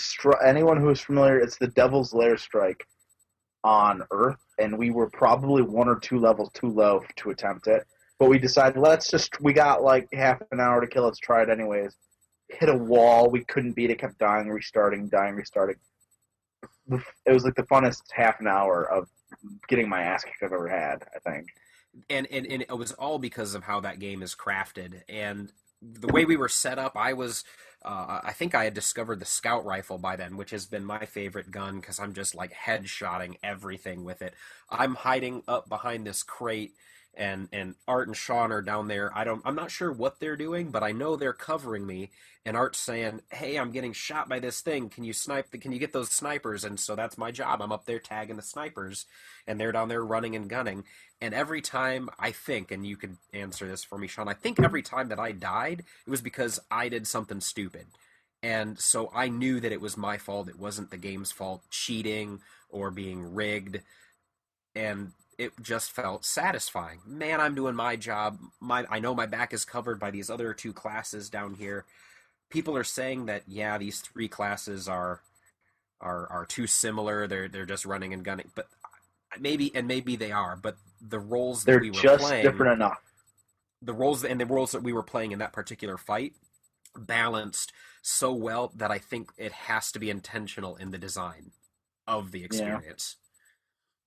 anyone who is familiar, it's the Devil's Lair strike on Earth, and we were probably 1 or 2 levels too low to attempt it. But we decided, we got like half an hour to kill, let's try it anyways. Hit a wall, we couldn't beat it, kept dying, restarting, dying, restarting. It was like the funnest half an hour of getting my ass kicked I've ever had, I think. And it was all because of how that game is crafted and the way we were set up. I think I had discovered the scout rifle by then, which has been my favorite gun because I'm just like headshotting everything with it. I'm hiding up behind this crate, and Art and Sean are down there. I'm not sure what they're doing, but I know they're covering me. And Art's saying, "Hey, I'm getting shot by this thing. Can you Can you get those snipers?" And so that's my job. I'm up there tagging the snipers, and they're down there running and gunning. And every time I think, and you could answer this for me, Sean, I think every time that I died, it was because I did something stupid. And so I knew that it was my fault. It wasn't the game's fault, cheating or being rigged. And it just felt satisfying. Man, I'm doing my job. I know my back is covered by these other 2 classes down here. People are saying that, yeah, these 3 classes are too similar. They're just running and gunning. But maybe they are, but the roles that They're we were just playing, different enough. the roles that we were playing in that particular fight balanced so well that I think it has to be intentional in the design of the experience.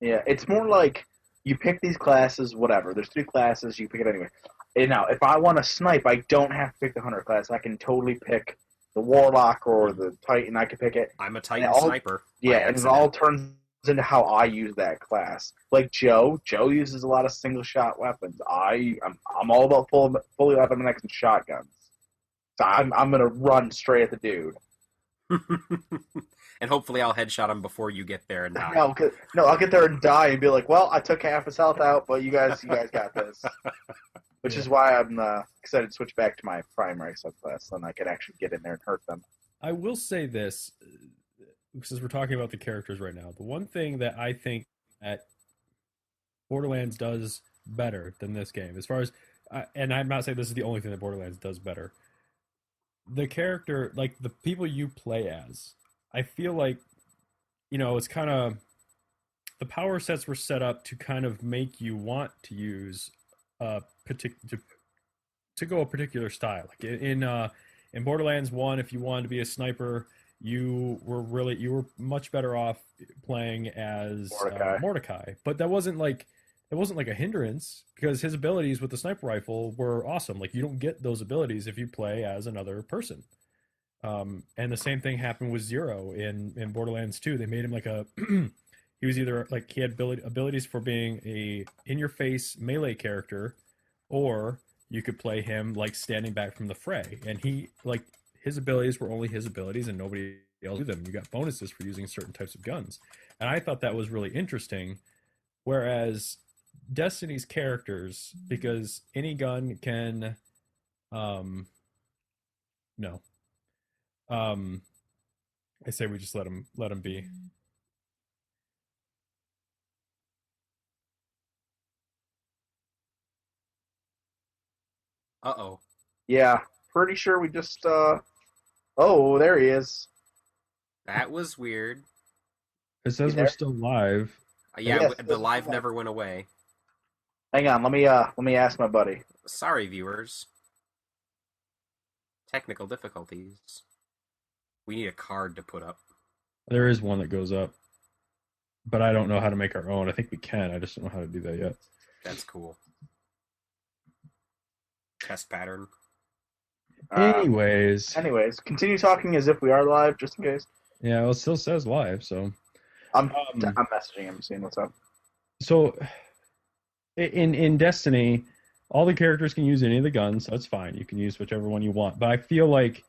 Yeah, it's more like you pick these classes, whatever. There's 3 classes, you pick it anyway. And now, if I want to snipe, I don't have to pick the Hunter class. I can totally pick the Warlock or the Titan. I can pick it. I'm a Titan sniper. Yeah, and it all turns into how I use that class. Like Joe uses a lot of single shot weapons. I'm all about fully automatic and shotguns. So I'm gonna run straight at the dude. And hopefully I'll headshot him before you get there and die. No, I'll get there and die and be like, well, I took half his health out, but you guys got this. Which is why I'm excited to switch back to my primary subclass, then I can actually get in there and hurt them. I will say this, since we're talking about the characters right now, the one thing that I think that Borderlands does better than this game, as far as, and I'm not saying this is the only thing that Borderlands does better, the character, like the people you play as, I feel like, it's kind of, the power sets were set up to kind of make you want to use a particular, to go a particular style. Like in Borderlands 1, if you wanted to be a sniper, you were much better off playing as Mordecai. But that wasn't like a hindrance, because his abilities with the sniper rifle were awesome. Like, you don't get those abilities if you play as another person. And the same thing happened with Zero in Borderlands 2. They made him like a he was either like, he had abilities for being a in-your-face melee character, or you could play him like standing back from the fray, and his abilities were only his abilities and nobody else knew them. You got bonuses for using certain types of guns, and I thought that was really interesting. Whereas Destiny's characters, because any gun can no I say we just let him be. Uh-oh. Yeah, pretty sure we just, oh, there he is. That was weird. It says we're still live. Yeah, Yes, the live never went away. Hang on, let me ask my buddy. Sorry, viewers. Technical difficulties. We need a card to put up. There is one that goes up, but I don't know how to make our own. I think we can. I just don't know how to do that yet. That's cool. Test pattern. Anyways, continue talking as if we are live, just in case. yeah, well, it still says live, so I'm messaging him, seeing what's up. So, in Destiny, all the characters can use any of the guns. So that's fine. You can use whichever one you want. But I feel like,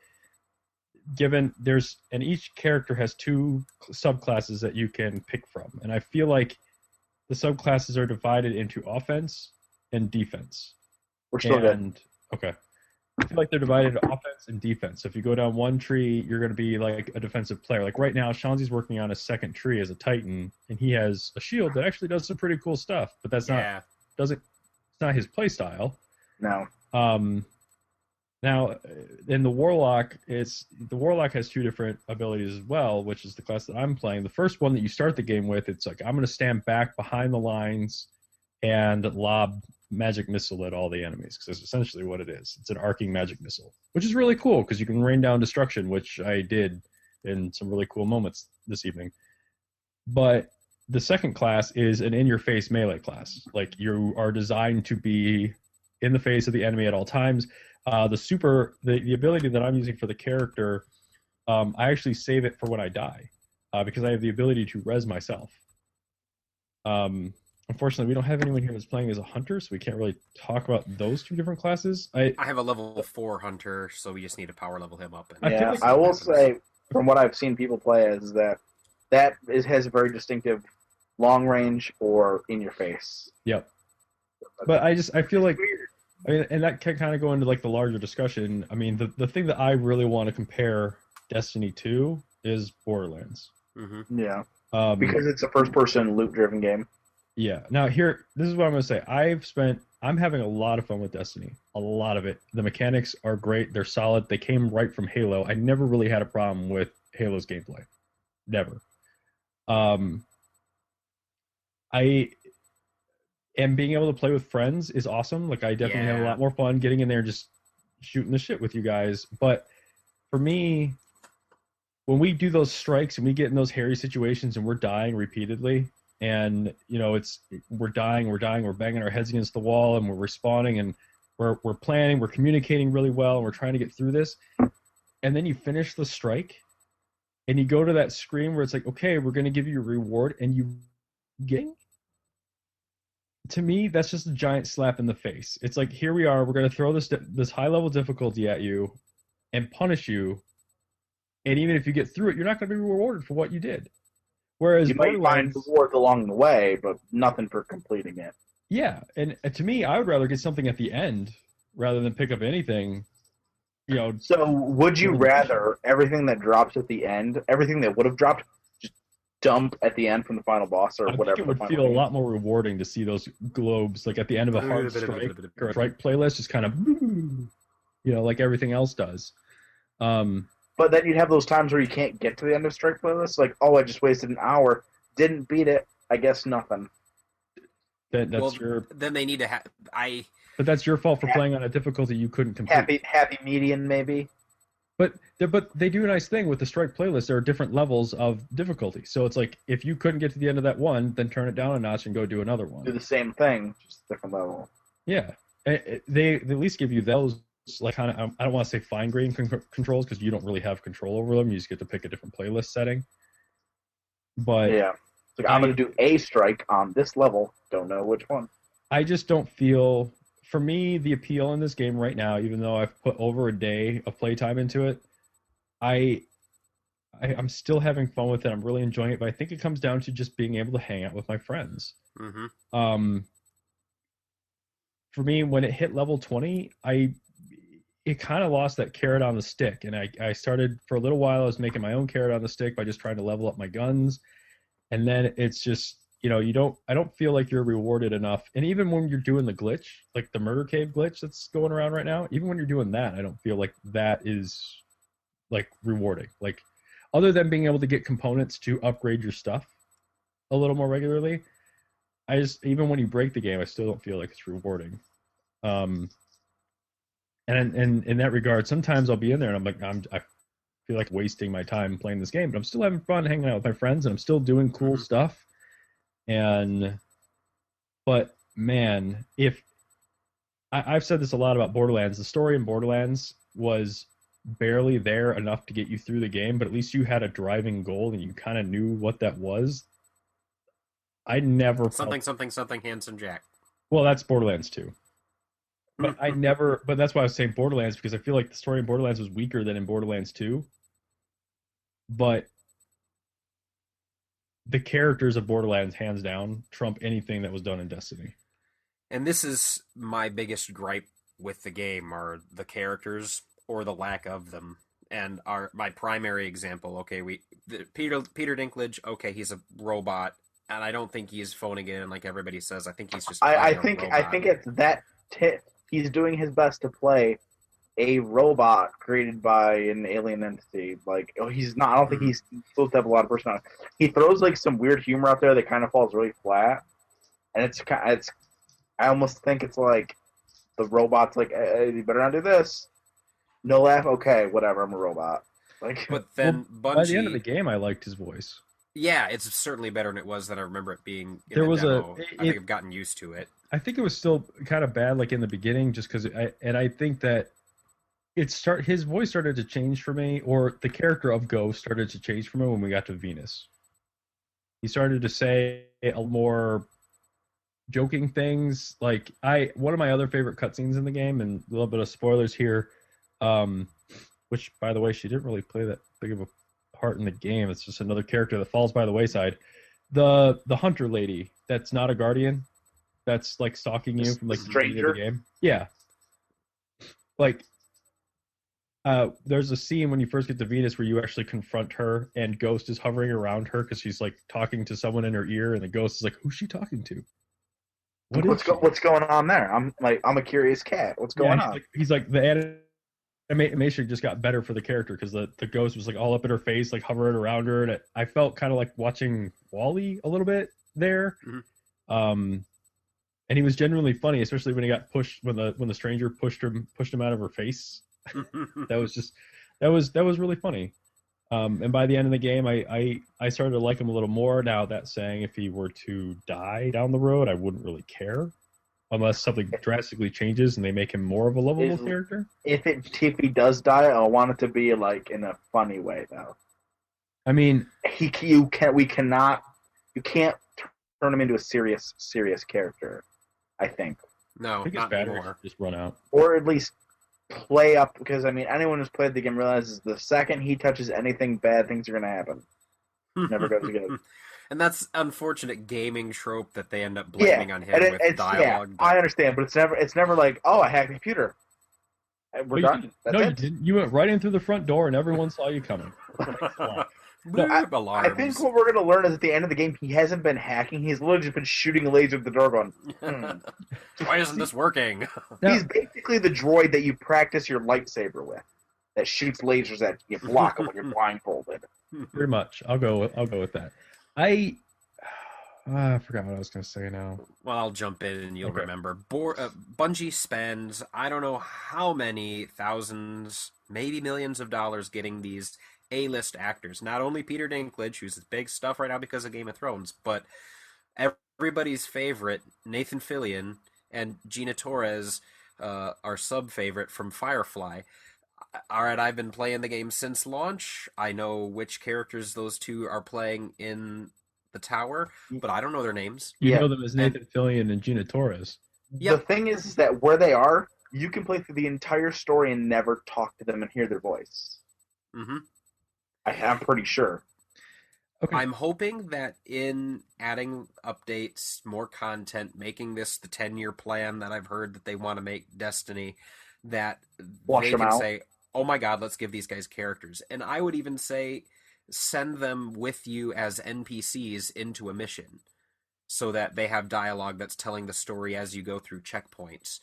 each character has 2 subclasses that you can pick from, and I feel like the subclasses are divided into offense and defense. We're still good. Okay. I feel like they're divided into offense and defense. So if you go down one tree, you're going to be like a defensive player. Like right now, Shanzi's working on a second tree as a Titan, and he has a shield that actually does some pretty cool stuff. But it's not his play style. No. Now, in the Warlock, the Warlock has 2 different abilities as well, which is the class that I'm playing. The first one that you start the game with, it's like, I'm going to stand back behind the lines and lob magic missile at all the enemies, because that's essentially what it is. It's an arcing magic missile, which is really cool because you can rain down destruction, which I did in some really cool moments this evening. But the second class is an in-your-face melee class. Like, you are designed to be in the face of the enemy at all times. The ability that I'm using for the character, I actually save it for when I die, because I have the ability to res myself. Unfortunately, we don't have anyone here that's playing as a hunter, so we can't really talk about those 2 different classes. I have a level 4 hunter, so we just need to power level him up. I will say, from what I've seen people play, is that has a very distinctive long range or in your face. Yep. But I feel like, I mean, and that can kind of go into like the larger discussion. I mean, the thing that I really want to compare Destiny to is Borderlands. Mm-hmm. Yeah. Because it's a first-person loot-driven game. Yeah. Now this is what I'm going to say. I'm having a lot of fun with Destiny. A lot of it. The mechanics are great. They're solid. They came right from Halo. I never really had a problem with Halo's gameplay. Never. And being able to play with friends is awesome. Like, I definitely have a lot more fun getting in there and just shooting the shit with you guys. But for me, when we do those strikes and we get in those hairy situations and we're dying repeatedly, and we're dying, we're banging our heads against the wall, and we're respawning, and we're planning, we're communicating really well, and we're trying to get through this, and then you finish the strike, and you go to that screen where it's like, okay, we're going to give you a reward, and you get. To me, that's just a giant slap in the face. It's like, here we are, we're going to throw this high-level difficulty at you and punish you, and even if you get through it, you're not going to be rewarded for what you did. Whereas you might find rewards along the way, but nothing for completing it. Yeah, and to me, I would rather get something at the end rather than pick up anything. So would you rather everything that drops at the end, everything that would have dropped, dump at the end from the final boss or whatever? I think it would feel a lot more rewarding to see those globes, like at the end of a hard strike or a strike playlist, just kind of, like everything else does. But then you'd have those times where you can't get to the end of strike playlist, like, oh, I just wasted an hour, didn't beat it, I guess nothing. Then they need to have. But that's your fault for playing on a difficulty you couldn't complete. Happy median, maybe. But they do a nice thing with the strike playlist. There are different levels of difficulty. So it's like, if you couldn't get to the end of that one, then turn it down a notch and go do another one. Do the same thing, just different level. Yeah. They at least give you those, like, kind of, I don't want to say fine-grained controls, because you don't really have control over them. You just get to pick a different playlist setting. But yeah. It's like, I'm going to do a strike on this level. Don't know which one. I just don't feel... For me, the appeal in this game right now, even though I've put over a day of playtime into it, I'm still having fun with it. I'm really enjoying it, but I think it comes down to just being able to hang out with my friends. Mm-hmm. For me, when it hit level 20, it kind of lost that carrot on the stick, and I started, for a little while, I was making my own carrot on the stick by just trying to level up my guns, and then it's just... I don't feel like you're rewarded enough. And even when you're doing the glitch, like the murder cave glitch that's going around right now, even when you're doing that, I don't feel like that is like rewarding. Like, other than being able to get components to upgrade your stuff a little more regularly, I just, even when you break the game, I still don't feel like it's rewarding. Um, and in that regard, sometimes I'll be in there and I'm like, I feel like wasting my time playing this game, but I'm still having fun hanging out with my friends and I'm still doing cool stuff. And but man, if I've said this a lot about Borderlands, the story in Borderlands was barely there enough to get you through the game, but at least you had a driving goal and you kind of knew what that was. I never Something, something, something, Handsome Jack. Well, that's Borderlands 2. But I never. But that's why I was saying Borderlands, because I feel like the story in Borderlands was weaker than in Borderlands 2. But the characters of Borderlands, hands down, trump anything that was done in Destiny. And this is my biggest gripe with the game, are the characters or the lack of them. And my primary example, okay, Peter Dinklage, okay, he's a robot, and I don't think he's phoning it in like everybody says. I think he's just. I think it's that he's doing his best to play a robot created by an alien entity. Like, he's not. I don't think he's supposed to have a lot of personality. He throws like some weird humor out there that kind of falls really flat, and it's. I almost think it's like the robot's like, hey, you better not do this. No laugh. Okay, whatever. I'm a robot. Like, but then Bungie, by the end of the game, I liked his voice. Yeah, it's certainly better than it was than I remember it being. I think I've gotten used to it. I think it was still kind of bad, like in the beginning, just because. I think that his voice started to change for me, or the character of Ghost started to change for me when we got to Venus. He started to say a more joking things. Like one of my other favorite cutscenes in the game, and a little bit of spoilers here, which by the way, she didn't really play that big of a part in the game. It's just another character that falls by the wayside. The hunter lady that's not a guardian, that's like stalking you from like the beginning of the game. Yeah. Like there's a scene when you first get to Venus where you actually confront her and Ghost is hovering around her because she's like talking to someone in her ear, and the Ghost is like, who's she talking to? What's going on there? I'm a curious cat. What's going on? He's like the animation just got better for the character because the Ghost was like all up in her face, like hovering around her, and I felt kind of like watching Wall-E a little bit there. Mm-hmm. And he was genuinely funny, especially when he got pushed when the stranger pushed him out of her face. that was really funny. And by the end of the game, I started to like him a little more. Now, that saying, if he were to die down the road, I wouldn't really care, unless something drastically changes and they make him more of a lovable character. If he does die, I want it to be like in a funny way, though. I mean, you can't turn him into a serious character. I think. No, I think not anymore. Just run out, or at least play up, because I mean, anyone who's played the game realizes the second he touches anything, bad things are going to happen. Never goes good. And that's unfortunate gaming trope that they end up blaming on him with dialogue. Yeah, I understand, but it's never like, oh, I hacked the computer. We're done. You didn't. You went right in through the front door, and everyone saw you coming. No, I think what we're going to learn is at the end of the game, he hasn't been hacking. He's literally just been shooting a laser at the door going, Why isn't this working? He's basically the droid that you practice your lightsaber with, that shoots lasers at you, block them when you're blindfolded. Pretty much. I'll go with that. I forgot what I was going to say now. Well, I'll jump in and you'll remember. Bungie spends, I don't know how many thousands, maybe millions of dollars getting these A-list actors. Not only Peter Dinklage, who's big stuff right now because of Game of Thrones, but everybody's favorite, Nathan Fillion, and Gina Torres, our sub-favorite from Firefly. All right, I've been playing the game since launch. I know which characters those two are playing in the tower, but I don't know their names. You know them as Nathan Fillion and Gina Torres. The thing is that where they are, you can play through the entire story and never talk to them and hear their voice. Mm-hmm. I'm pretty sure. Okay. I'm hoping that in adding updates, more content, making this the 10-year plan that I've heard that they want to make Destiny, that they can say, oh my god, let's give these guys characters. And I would even say send them with you as NPCs into a mission so that they have dialogue that's telling the story as you go through checkpoints.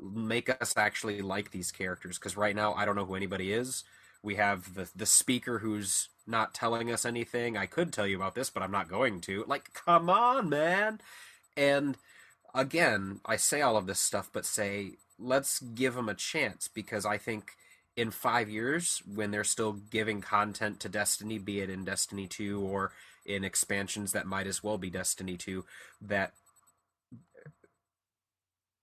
Make us actually like these characters, because right now I don't know who anybody is. We have the speaker who's not telling us anything. I could tell you about this, but I'm not going to. Like, come on, man. And again, I say all of this stuff, but say let's give them a chance, because I think in 5 years, when they're still giving content to Destiny, be it in Destiny 2 or in expansions that might as well be Destiny 2, that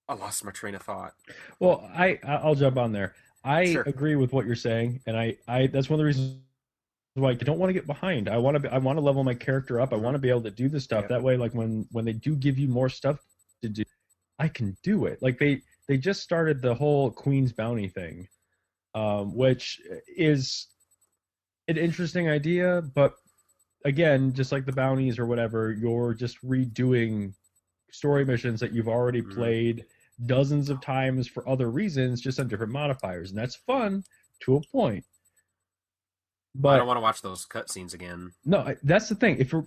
I lost my train of thought. Well, I'll jump on there. I Sure. agree with what you're saying, and I that's one of the reasons why I don't want to get behind. I want to level my character up. I want to be able to do this stuff. Yep. That way, like when they do give you more stuff to do, I can do it. Like they just started the whole Queen's Bounty thing, which is an interesting idea, but again, just like the bounties or whatever, you're just redoing story missions that you've already played dozens of times for other reasons, just on different modifiers, and that's fun to a point. But I don't want to watch those cutscenes again. no, that's the thing. If we're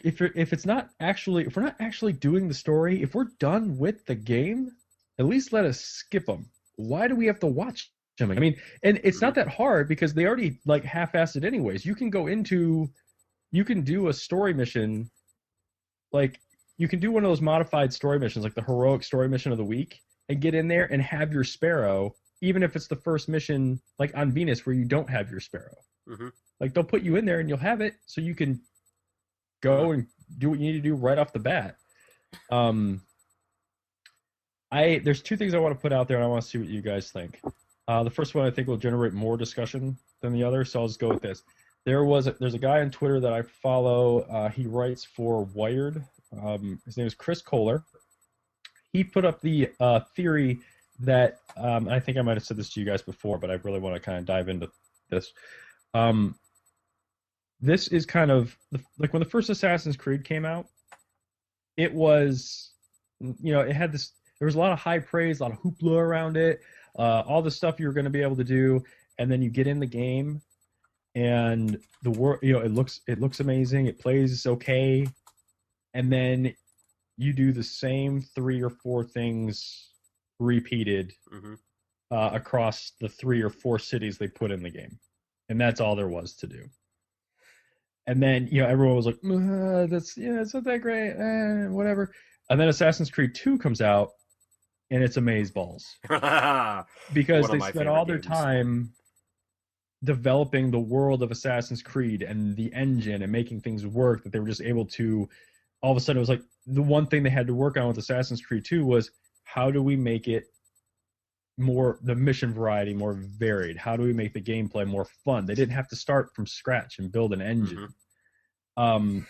not actually doing the story, if we're done with the game, at least let us skip them. Why do we have to watch them? I mean, and it's not that hard because they already like half-assed it anyways. You can do a story mission, like you can do one of those modified story missions, like the heroic story mission of the week, and get in there and have your Sparrow, even if it's the first mission, like on Venus, where you don't have your Sparrow. Mm-hmm. Like they'll put you in there and you'll have it, so you can go and do what you need to do right off the bat. There's two things I want to put out there, and I want to see what you guys think. The first one I think will generate more discussion than the other, so I'll just go with this. There's a guy on Twitter that I follow. He writes for Wired. His name is Chris Kohler. He put up the theory that I think I might have said this to you guys before, but I really want to kind of dive into this. This is kind of like when the first Assassin's Creed came out. It was, it had this. There was a lot of high praise, a lot of hoopla around it, all the stuff you were going to be able to do, and then you get in the game, and the world, it looks amazing, it plays okay, and then you do the same 3 or 4 things repeated across the 3 or 4 cities they put in the game, and that's all there was to do. And then everyone was like, it's not that great, whatever. And then Assassin's Creed 2 comes out, and it's amazeballs because they spent all their time developing the world of Assassin's Creed and the engine and making things work, that they were just able to. All of a sudden, it was like the one thing they had to work on with Assassin's Creed 2 was how do we make it more, the mission variety more varied? How do we make the gameplay more fun? They didn't have to start from scratch and build an engine. Do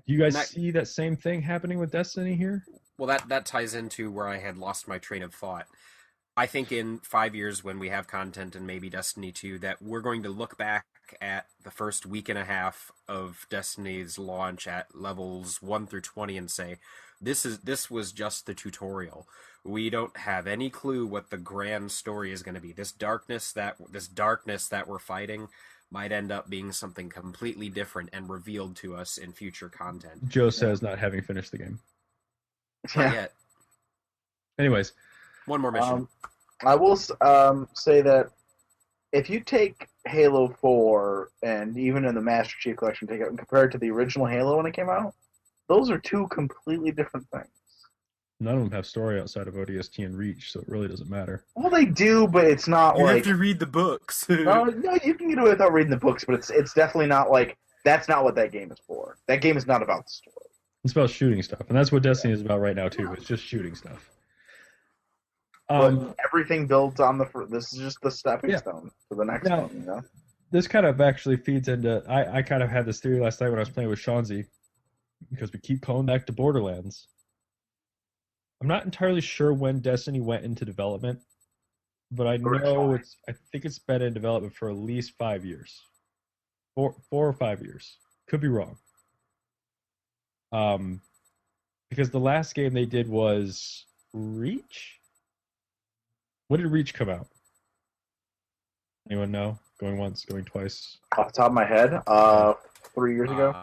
you guys see that same thing happening with Destiny here? Well, that ties into where I had lost my train of thought. I think in 5 years, when we have content and maybe Destiny 2, that we're going to look back at the first week and a half of Destiny's launch at levels 1 through 20 and say, this was just the tutorial. We don't have any clue what the grand story is going to be. This darkness that we're fighting might end up being something completely different and revealed to us in future content. Joe says, not having finished the game. Not yet. Anyways. One more mission. I will say that if you take Halo 4 and even in the Master Chief Collection, take it and compare it to the original Halo when it came out, those are 2 completely different things. None of them have story outside of ODST and Reach, so it really doesn't matter. Well, they do, but it's not you like... have to read the books. no, you can get away without reading the books, but it's definitely not like... That's not what that game is for. That game is not about the story. It's about shooting stuff, and that's what Destiny is about right now, too. It's just shooting stuff. But everything builds on this is just the stepping stone to the next one, This kind of actually feeds into... I kind of had this theory last night when I was playing with Shanzi, because we keep calling back to Borderlands. I'm not entirely sure when Destiny went into development, but I know I think it's been in development for at least 5 years. 4 or 5 years. Could be wrong. Because the last game they did was Reach? When did Reach come out? Anyone know? Going once, going twice. Off the top of my head, 3 years ago.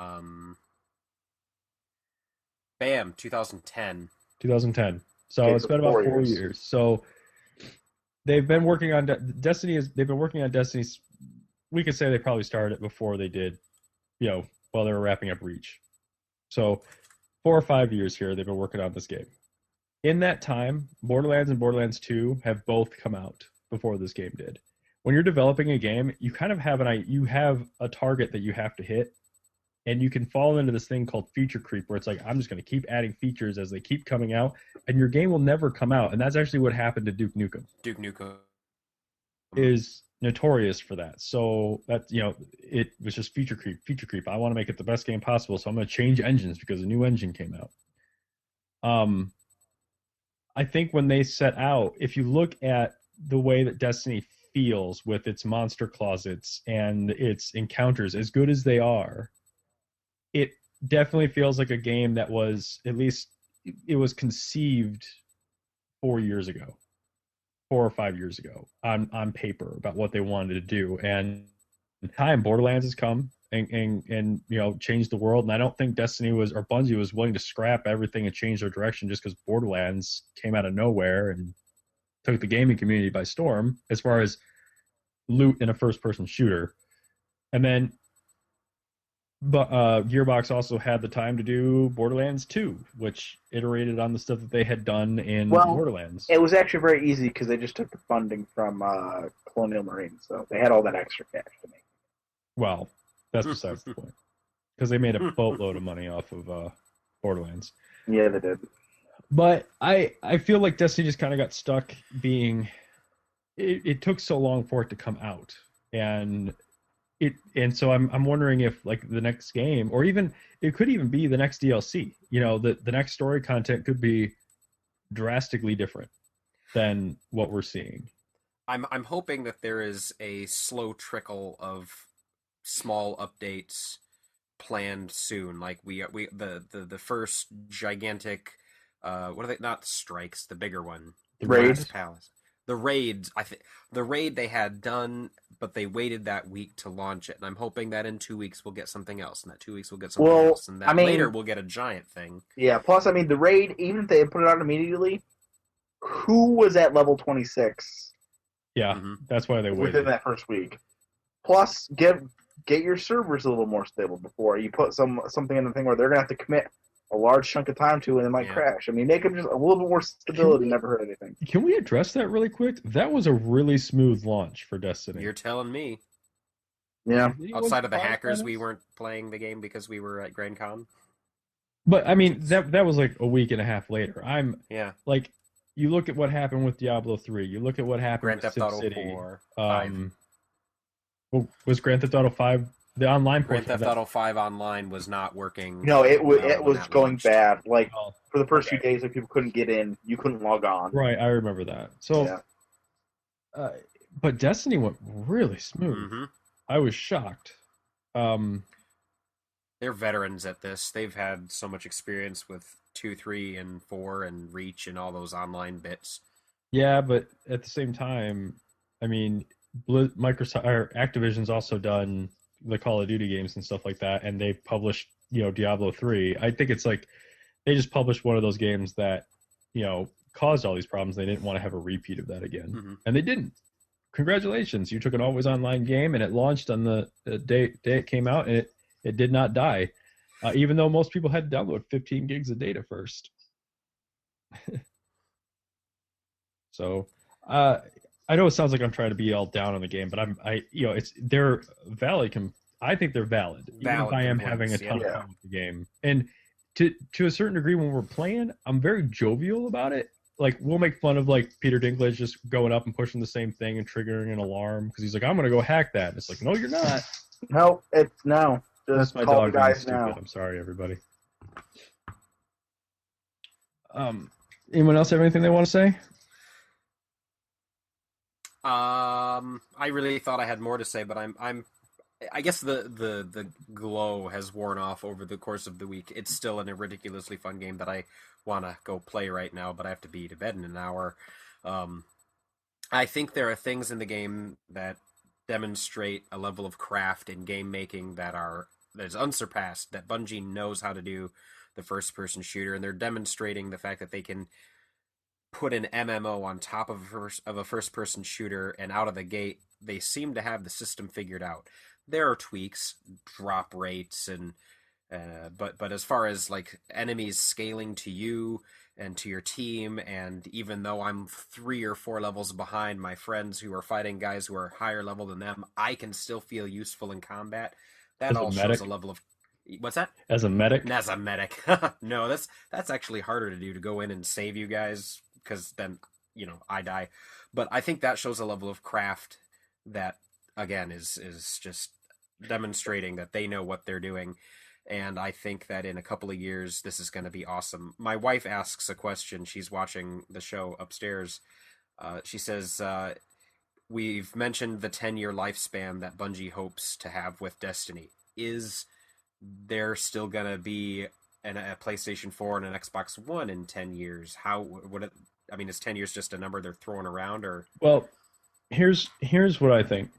Bam, 2010. 2010. So it's been about 4 years. So they've been working on Destiny. They've been working on Destiny's. We could say they probably started it before they did, while they were wrapping up Reach. So 4 or 5 years here they've been working on this game. in that time, Borderlands and Borderlands 2 have both come out before this game did. When you're developing a game, you kind of have you have a target that you have to hit, and you can fall into this thing called feature creep, where it's like, I'm just going to keep adding features as they keep coming out, and your game will never come out. And that's actually what happened to Duke Nukem. Duke Nukem Is notorious for that. So that, it was just feature creep. I want to make it the best game possible, so I'm going to change engines because a new engine came out. I think when they set out, if you look at the way that Destiny feels with its monster closets and its encounters, as good as they are, it definitely feels like a game that was, at least it was conceived 4 years ago, 4 or 5 years ago on paper about what they wanted to do. And time, Borderlands has come and changed the world. And I don't think Destiny or Bungie was willing to scrap everything and change their direction just because Borderlands came out of nowhere and took the gaming community by storm as far as loot in a first-person shooter. And then Gearbox also had the time to do Borderlands 2, which iterated on the stuff that they had done in Borderlands. It was actually very easy because they just took the funding from Colonial Marines, so they had all that extra cash to make. Well, that's besides the point. Because they made a boatload of money off of Borderlands. Yeah, they did. But I feel like Destiny just kind of got stuck being... It took so long for it to come out. And so I'm wondering if, like, the next game, or even it could even be the next DLC. The next story content could be drastically different than what we're seeing. I'm hoping that there is a slow trickle of small updates planned soon. Like the first gigantic what are they, not strikes, the bigger one. The Raid Palace. The raids, the raid they had done, but they waited that week to launch it. And I'm hoping that in 2 weeks we'll get something else, and that 2 weeks we'll get something else, and that later we'll get a giant thing. Yeah, plus, the raid, even if they put it out immediately, who was at level 26? Yeah, that's why they waited. Within that first week. Plus, get your servers a little more stable before you put something in the thing where they're going to have to commit a large chunk of time to, and it might crash. Make them just a little bit more stability. Never hurt anything. Can we address that really quick? That was a really smooth launch for Destiny. You're telling me. Yeah. Outside of the hackers, we weren't playing the game because we were at Grand Con. But that was like a week and a half later. Like, you look at what happened with Diablo 3. You look at what happened with SimCity. 4, was Grand Theft Auto 5 the online Grand Theft Auto 5 online was not working? No, it was going bad. Like, for the first few days, like, people couldn't get in. You couldn't log on. Right, I remember that. So, but Destiny went really smooth. Mm-hmm. I was shocked. They're veterans at this. They've had so much experience with 2, 3, and 4, and Reach, and all those online bits. Yeah, but at the same time, Microsoft or Activision's also done the Call of Duty games and stuff like that, and they published Diablo 3. I think it's like they just published one of those games that caused all these problems. They didn't want to have a repeat of that again, and they didn't. Congratulations, you took an always online game and it launched on the day it came out, and it did not die, even though most people had to download 15 gigs of data first. So I know it sounds like I'm trying to be all down on the game, but they're valid. I think they're valid. Even if I am having a ton of fun with the game, and to a certain degree, when we're playing, I'm very jovial about it. Like, we'll make fun of, like, Peter Dinklage just going up and pushing the same thing and triggering an alarm because he's like, I'm gonna go hack that. And it's like, no, you're not. No, it's no. Just That's my call dog the guys being stupid. now. I'm sorry, everybody. Anyone else have anything they want to say? I really thought I had more to say, but I guess the glow has worn off over the course of the week. It's still a ridiculously fun game that I want to go play right now, but I have to be to bed in an hour. I think there are things in the game that demonstrate a level of craft in game making that is unsurpassed, that Bungie knows how to do the first person shooter, and they're demonstrating the fact that they can put an MMO on top of a first-person shooter, and out of the gate, they seem to have the system figured out. There are tweaks, drop rates, and But as far as like enemies scaling to you and to your team, and even though I'm 3 or 4 levels behind my friends who are fighting guys who are higher level than them, I can still feel useful in combat. That As a all medic? shows a level of what's that? As a medic, As a medic. No, that's actually harder to do, to go in and save you guys, because then I die. But I think that shows a level of craft that again is just demonstrating that they know what they're doing. And I think that in a couple of years, this is going to be awesome. My wife asks a question. She's watching the show upstairs. She says, we've mentioned the 10-year lifespan that Bungie hopes to have with Destiny. Is there still going to be a PlayStation 4 and an Xbox One in 10 years? How would it... I mean, is 10 years just a number they're throwing around, or... well, here's what I think.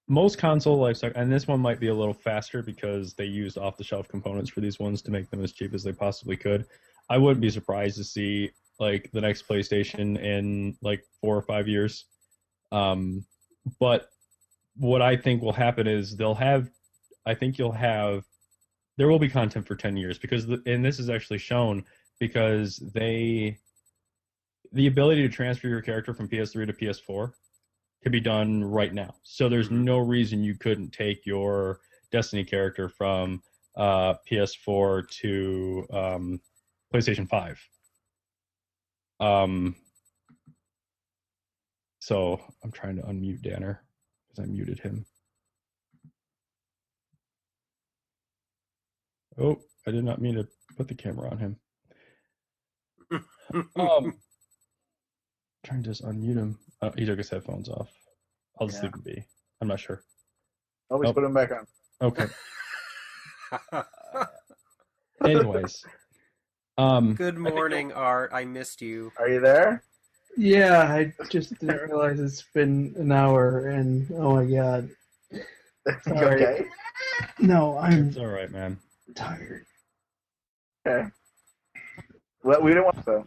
Most console lifecycle, and this one might be a little faster because they used off-the-shelf components for these ones to make them as cheap as they possibly could. I wouldn't be surprised to see like the next PlayStation in like 4 or 5 years. But what I think will happen is there will be content for 10 years because, and this is actually shown because the ability to transfer your character from PS3 to PS4 can be done right now. So there's no reason you couldn't take your Destiny character from PS4 to PlayStation 5. So I'm trying to unmute Danner because I muted him. Oh, I did not mean to put the camera on him. Trying to just unmute him. He took his headphones off. I'll just leave him be. I'm not sure. Always put him back on. Okay. Anyways. Good morning, Art. I missed you. Are you there? Yeah, I just didn't realize it's been an hour, and oh my god. Sorry. Okay. No, I'm It's all right, man. tired. Okay. Well, we don't want to.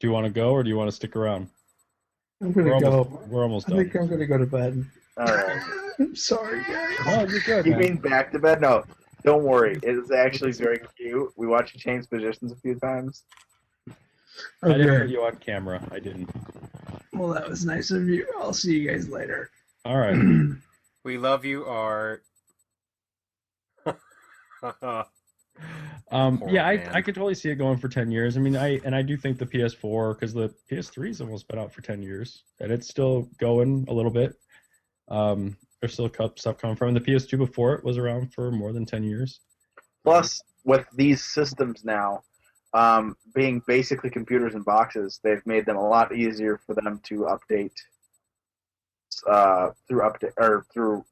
Do you want to go or do you want to stick around? I'm gonna go. We're almost I done. think I'm gonna go to bed. All right. I'm sorry, guys. Oh, you're good, You man. mean back to bed? No, don't worry. It is actually very cute. We watched you change positions a few times. I didn't Okay. hear you on camera. I didn't. Well, that was nice of you. I'll see you guys later. All right. We love you, Art. Yeah, man. I could totally see it going for 10 years. I mean, I do think the PS4, because the PS3's almost been out for 10 years, and it's still going a little bit. There's still stuff coming from it. The PS2 before it was around for more than 10 years. Plus, with these systems now, being basically computers and boxes, they've made them a lot easier for them to update through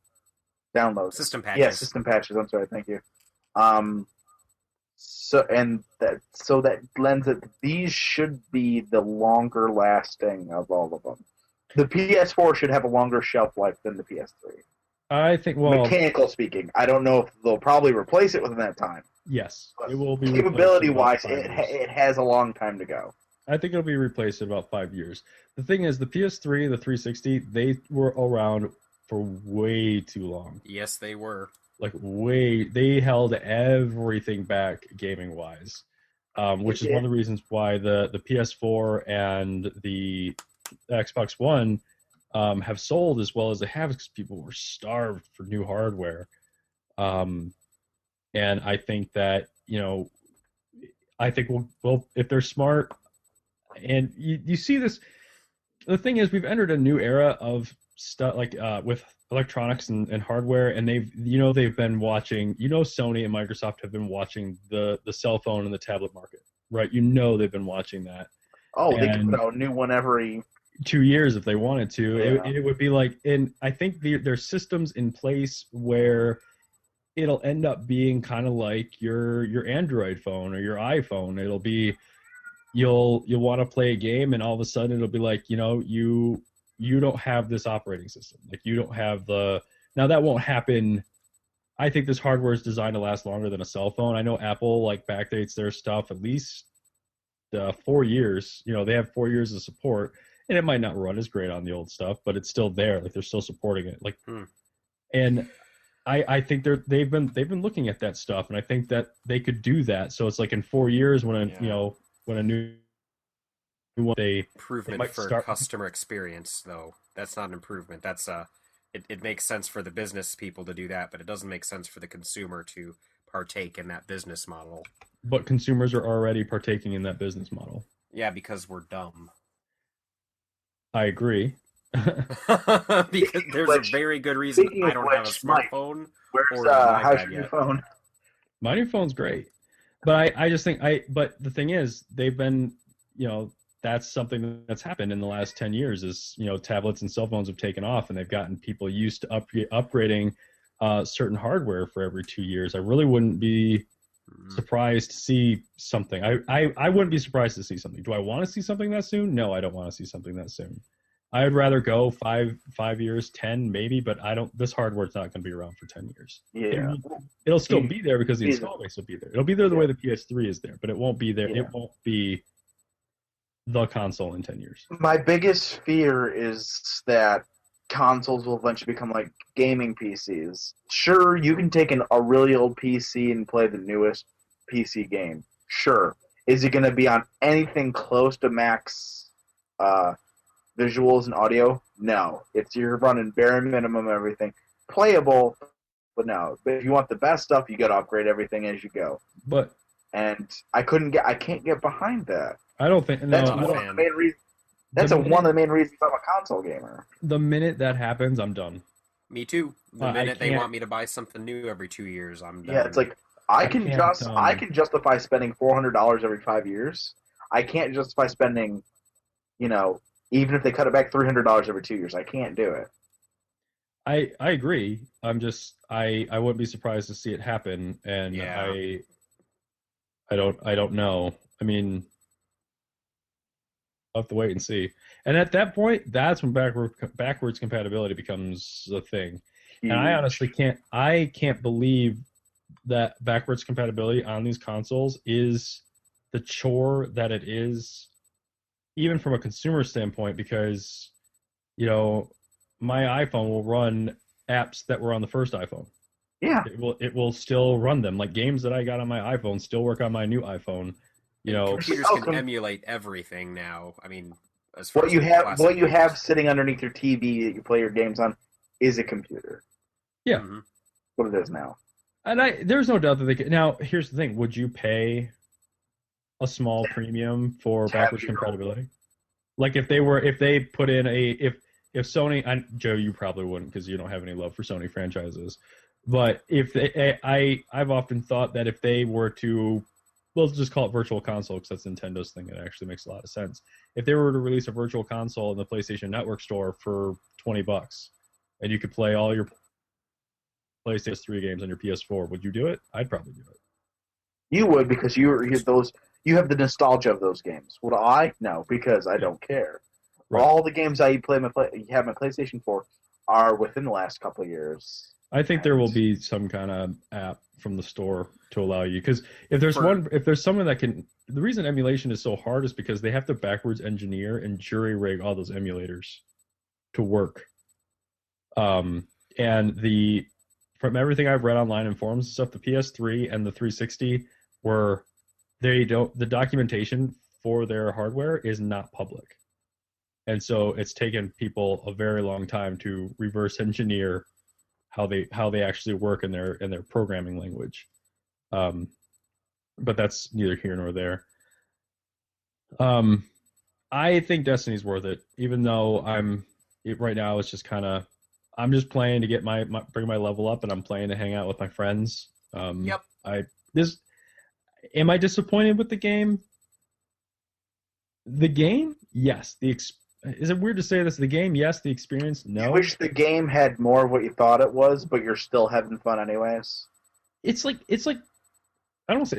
downloads. System patches. Yeah, system patches. I'm sorry. Thank you. So that lends it. These should be the longer lasting of all of them. The PS4 should have a longer shelf life than the PS3. I think, well, Mechanical speaking, I don't know if they'll probably replace it within that time. yes, it will be. Capability replaced wise, in about 5 years. it has a long time to go. I think it'll be replaced in about 5 years. The thing is, the PS3, the 360, they were around for way too long. Yes, they were. Like they held everything back gaming wise, which is one of the reasons why the PS4 and the Xbox One have sold as well as they have, because people were starved for new hardware. And I think that, I think we'll if they're smart, and you see this, the thing is, we've entered a new era of stuff like with electronics and hardware, and they've been watching, Sony and Microsoft have been watching the cell phone and the tablet market, right? They've been watching that. Oh, they can put out a new one every 2 years if they wanted to. Yeah. It would be like, and I think there's systems in place where it'll end up being kind of like your Android phone or your iPhone. It'll be, you'll want to play a game, and all of a sudden it'll be like, you don't have this operating system. Like, you don't have now that won't happen. I think this hardware is designed to last longer than a cell phone. I know Apple backdates their stuff at least 4 years. They have 4 years of support, and it might not run as great on the old stuff, but it's still there. Like, they're still supporting it. Like, And I think they've been looking at that stuff, and I think that they could do that. So it's like in 4 years when a new one they Improvement might for start. customer experience, though. That's not an improvement. That's it makes sense for the business people to do that, but it doesn't make sense for the consumer to partake in that business model. But consumers are already partaking in that business model. Yeah, because we're dumb. I agree. Because there's a very good reason I don't have a smartphone or an how's iPad your new yet. phone? My new phone's great, but I just think but the thing is, they've been, that's something that's happened in the last 10 years is, tablets and cell phones have taken off, and they've gotten people used to upgrading certain hardware for every 2 years. I really wouldn't be surprised to see something. I wouldn't be surprised to see something. Do I want to see something that soon? No, I don't want to see something that soon. I would rather go 5 years, 10 maybe, but this hardware's not going to be around for 10 years. Yeah. It'll still be there because the install base will be there. It'll be there the way the PS3 is there, but it won't be there. Yeah. It won't be the console in 10 years. My biggest fear is that consoles will eventually become like gaming PCs. Sure, you can take a really old PC and play the newest PC game. Sure. Is it going to be on anything close to max visuals and audio? No. You're running bare minimum everything. Playable, but no. But if you want the best stuff, you got to upgrade everything as you go. And I can't get behind that. I don't think that's one of the main reasons. That's one of the main reasons I'm a console gamer. The minute that happens, I'm done. Me too. The minute they want me to buy something new every 2 years, I'm done. Yeah, it's like I can justify spending $400 every 5 years. I can't justify spending, even if they cut it back $300 every 2 years. I can't do it. I agree. I'm just I wouldn't be surprised to see it happen, and yeah. I don't know. I mean, I'll have to wait and see. And at that point, that's when backwards compatibility becomes a thing. And I honestly can't believe that backwards compatibility on these consoles is the chore that it is, even from a consumer standpoint, because, my iPhone will run apps that were on the first iPhone. Yeah. It will still run them. Like games that I got on my iPhone still work on my new iPhone. Computers can emulate everything now. I mean, as far what you have sitting underneath your TV that you play your games on is a computer. Yeah. Mm-hmm. What it is now. And there's no doubt that they could. Now, here's the thing: would you pay a small premium for backwards compatibility? Like if they put in if Sony, Joe, you probably wouldn't because you don't have any love for Sony franchises. But I've often thought that if they were to, let's just call it virtual console because that's Nintendo's thing. It actually makes a lot of sense. If they were to release a virtual console in the PlayStation Network store for $20, and you could play all your PlayStation 3 games on your PS4, would you do it? I'd probably do it. You would because you have the nostalgia of those games. Would I? No, because I don't care. Right. All the games I have my PlayStation 4 are within the last couple of years. I think there will be some kind of app from the store to allow you, because if there's someone that can, the reason emulation is so hard is because they have to backwards engineer and jury rig all those emulators to work. And from everything I've read online in forums and stuff, the PS3 and the 360 the documentation for their hardware is not public. And so it's taken people a very long time to reverse engineer how they actually work in their programming language. But that's neither here nor there. I think Destiny's worth it, even though right now it's just kind of, I'm just playing to get bring my level up, and I'm playing to hang out with my friends. Yep. Am I disappointed with the game? The game, yes. Is it weird to say this? The game, yes. The experience, no. I wish the game had more of what you thought it was, but you're still having fun anyways. It's like I don't say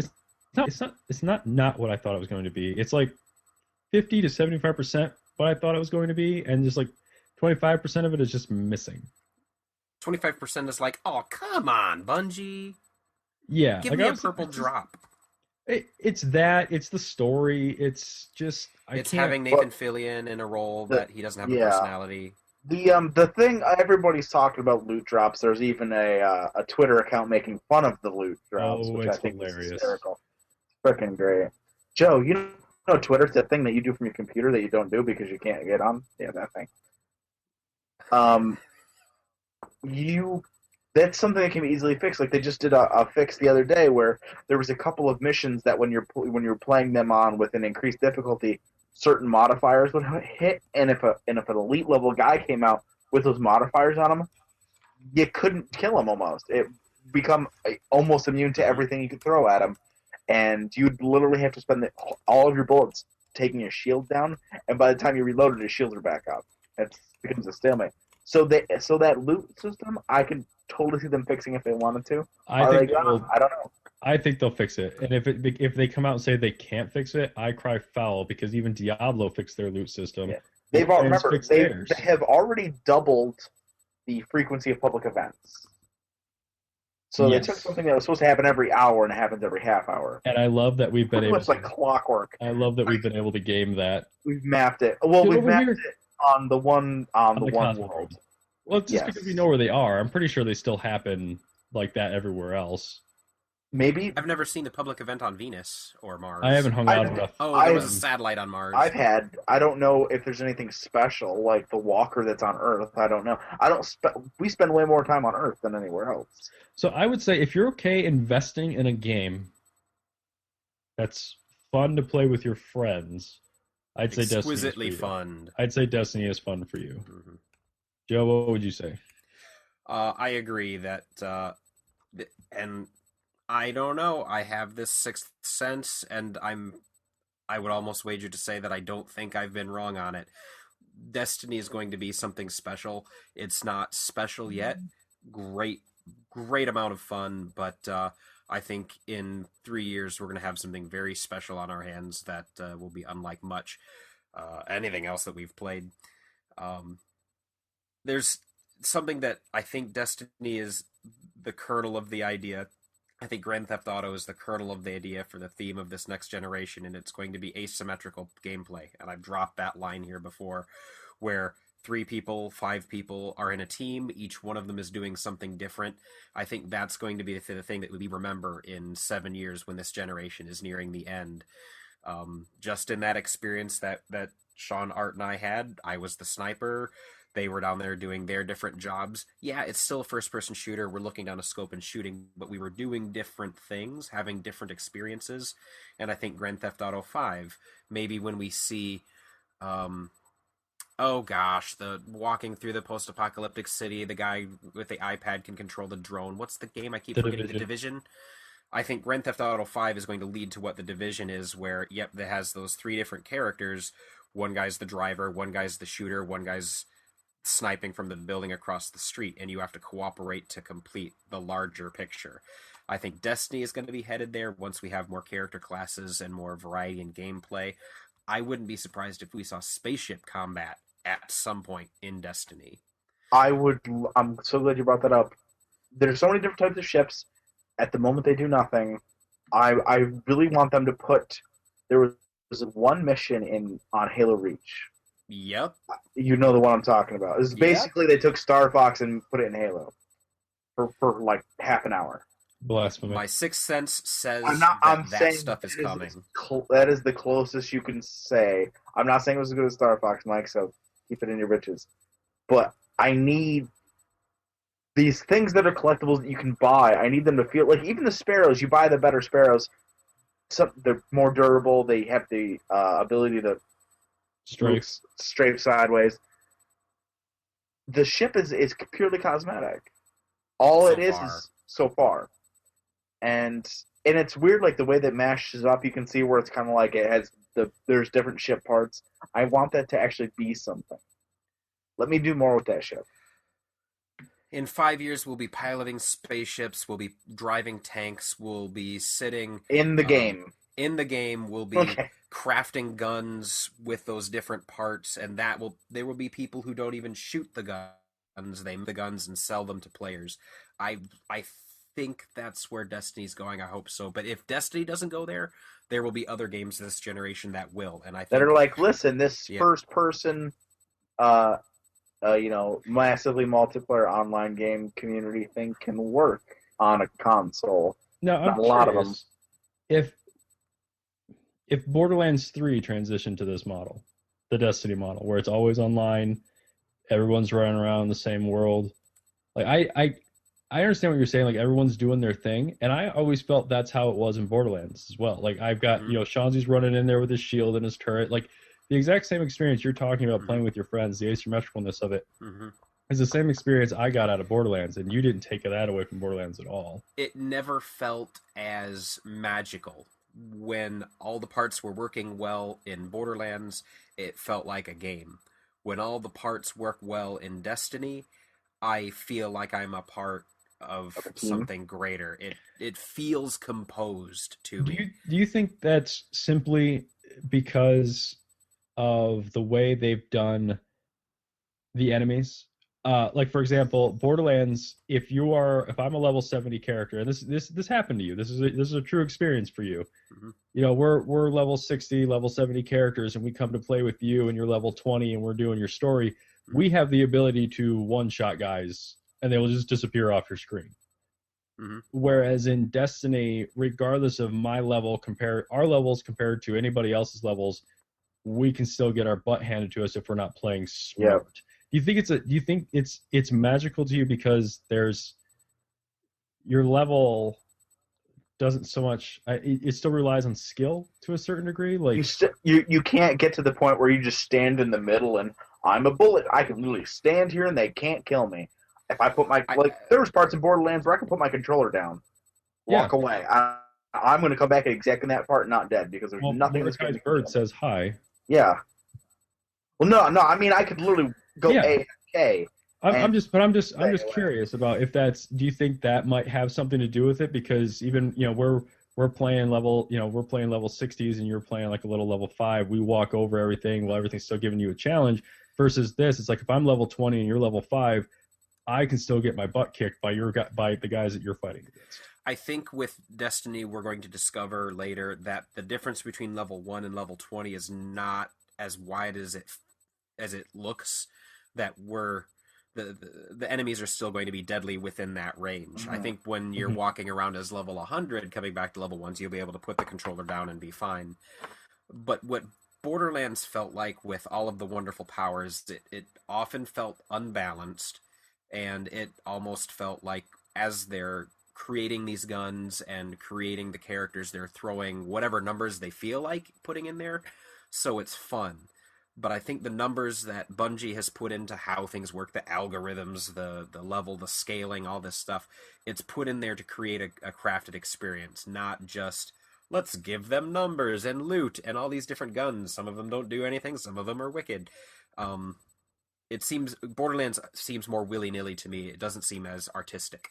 it's not what I thought it was going to be. It's like 50 to 75% what I thought it was going to be, and just like 25% of it is just missing. 25% is like, oh come on, Bungie. Yeah, give me a purple drop. It's the story. It's just having Nathan Fillion in a role that he doesn't have a personality. The thing everybody's talking about loot drops. There's even a Twitter account making fun of the loot drops, which I it's think hilarious. is hysterical. Freaking great, Joe. You know Twitter's that thing that you do from your computer that you don't do because you can't get on. Yeah, that thing. You that's something that can be easily fixed. Like they just did a fix the other day where there was a couple of missions that when you're playing them on with an increased difficulty, certain modifiers would hit, and if an elite level guy came out with those modifiers on him, you couldn't kill him. Almost it become almost immune to everything you could throw at him, and you'd literally have to spend all of your bullets taking your shield down, and by the time you reloaded, your shields are back up. It becomes a stalemate. So that loot system, I could totally see them fixing if they wanted to. I Are think they gonna? I don't know. I think they'll fix it. And if they come out and say they can't fix it, I cry foul because even Diablo fixed their loot system. Yeah. Remember, they have already doubled the frequency of public events. So Yes. they took something that was supposed to happen every hour and it happens every half hour. And I love that we've been Pretty able much like clockwork. I love that we've been able to game that. We've mapped it. Well, Get we've over mapped here. it on the one the one Cosmo world. Well, just Yes. because we know where they are, I'm pretty sure they still happen like that everywhere else. Maybe I've never seen the public event on Venus or Mars. I haven't hung out enough. Oh, there was a I've- satellite on Mars. I don't know if there's anything special like the walker that's on Earth. I don't know. We spend way more time on Earth than anywhere else. So I would say if you're okay investing in a game that's fun to play with your friends, I'd say Destiny. Exquisitely fun. I'd say Destiny is fun for you. Mhm. Joe, what would you say? I agree that, and I don't know. I have this sixth sense, and I would almost wager to say that I don't think I've been wrong on it. Destiny is going to be something special. It's not special yet. Great amount of fun, but I think in 3 years we're going to have something very special on our hands that will be unlike much anything else that we've played. There's something that I think Destiny is the kernel of the idea. I think Grand Theft Auto is the kernel of the idea for the theme of this next generation, and it's going to be asymmetrical gameplay. And I've dropped that line here before, where 3 people, 5 people are in a team. Each one of them is doing something different. I think that's going to be the thing that we remember in 7 years when this generation is nearing the end. Just in that experience that Sean, Art, and I had, I was the sniper. They were down there doing their different jobs. Yeah, it's still a first-person shooter. We're looking down a scope and shooting, but we were doing different things, having different experiences. And I think Grand Theft Auto 5, maybe when we see, the walking through the post-apocalyptic city, the guy with the iPad can control the drone. What's the game? I keep forgetting. The Division. I think Grand Theft Auto 5 is going to lead to what The Division is, where, it has those 3 different characters. One guy's the driver, one guy's the shooter, one guy's sniping from the building across the street, and you have to cooperate to complete the larger picture. I think Destiny is going to be headed there once we have more character classes and more variety in gameplay. I wouldn't be surprised if we saw spaceship combat at some point in Destiny. I'm so glad you brought that up. There's so many different types of ships. At the moment, they do nothing. I really want them to put. There was one mission on Halo Reach. Yep. You know the one I'm talking about. It's basically they took Star Fox and put it in Halo for like half an hour. Blasphemy. My sixth sense says I'm that saying stuff is coming. That is the closest you can say. I'm not saying it was as good as Star Fox, Mike, so keep it in your britches. But I need these things that are collectibles that you can buy. I need them to feel like even the sparrows. You buy the better sparrows. They're more durable. They have the ability to strafe sideways. The ship is purely cosmetic. All it is so far, and it's weird, like the way that mashes up. You can see where it's kind of like it has there's different ship parts. I want that to actually be something. Let me do more with that ship. In 5 years, we'll be piloting spaceships. We'll be driving tanks. We'll be sitting in the game. In the game, we'll be crafting guns with those different parts, and there will be people who don't even shoot the guns. They make the guns and sell them to players. I think that's where Destiny's going. I hope so. But if Destiny doesn't go there, there will be other games this generation that will. And I think that are like, listen, this first person massively multiplayer online game community thing can work on a console. No, I'm Not a lot of them. curious if Borderlands 3 transitioned to this model, the Destiny model, where it's always online, everyone's running around the same world. Like I understand what you're saying. Like everyone's doing their thing, and I always felt that's how it was in Borderlands as well. Like I've got Shanzi's running in there with his shield and his turret, like the exact same experience you're talking about playing with your friends. The asymmetricalness of it is the same experience I got out of Borderlands, and you didn't take that away from Borderlands at all. It never felt as magical. When all the parts were working well in Borderlands, it felt like a game. When all the parts work well in Destiny, I feel like I'm a part of something greater. It feels composed to me. Do you think that's simply because of the way they've done the enemies? Like for example, Borderlands, if I'm a level 70 character, and this happened to you, this is a true experience for you. We're level 60, level 70 characters, and we come to play with you, and you're level 20, and we're doing your story. We have the ability to one-shot guys, and they will just disappear off your screen. Whereas in Destiny, regardless of my level, our levels compared to anybody else's levels, we can still get our butt handed to us if we're not playing smart. Do you think it's magical to you because your level doesn't so much it still relies on skill to a certain degree? Like you can't get to the point where you just stand in the middle and I'm a bullet. I can literally stand here and they can't kill me. If I put there was parts in Borderlands where I can put my controller down, walk away. I'm going to come back at exactly that part, not dead, because there's nothing. This guy's bird says hi. Yeah. Well, no. I mean, I could literally go AFK. I'm just curious about if that's. Do you think that might have something to do with it? Because even we're playing level 60s and you're playing like a little level 5. We walk over everything while everything's still giving you a challenge. Versus this, it's like if I'm level 20 and you're level 5, I can still get my butt kicked by the guys that you're fighting against. I think with Destiny, we're going to discover later that the difference between level 1 and level 20 is not as wide as it looks. That the enemies are still going to be deadly within that range. I think when you're walking around as level 100, coming back to level 1s, you'll be able to put the controller down and be fine. But what Borderlands felt like with all of the wonderful powers, it often felt unbalanced, and it almost felt like as they're creating these guns and creating the characters, they're throwing whatever numbers they feel like putting in there, so it's fun. But I think the numbers that Bungie has put into how things work, the algorithms, the level, the scaling, all this stuff, it's put in there to create a crafted experience, not just let's give them numbers and loot and all these different guns. Some of them don't do anything, some of them are wicked. It seems Borderlands seems more willy-nilly to me. It doesn't seem as artistic.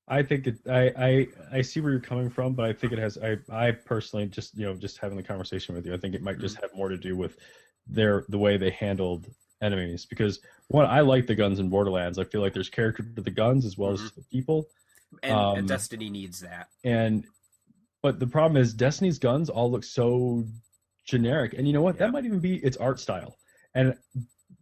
I think I see where you're coming from, but I think it has. I personally just having the conversation with you, I think it might just have more to do with the way they handled enemies. Because I like the guns in Borderlands. I feel like there's character to the guns as well as the people. And Destiny needs that. But the problem is Destiny's guns all look so generic, and you know what? That might even be its art style. And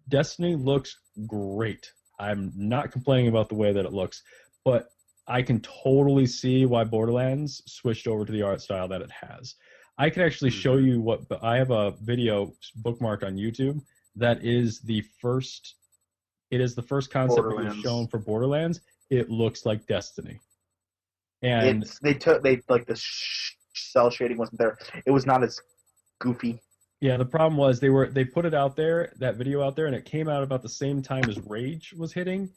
Destiny looks great. I'm not complaining about the way that it looks, but I can totally see why Borderlands switched over to the art style that it has. I can actually show you I have a video bookmarked on YouTube that is the first concept we've shown for Borderlands. It looks like Destiny. And the cell shading wasn't there. It was not as goofy. Yeah, the problem was they put it out there, that video out there, and it came out about the same time as Rage was hitting.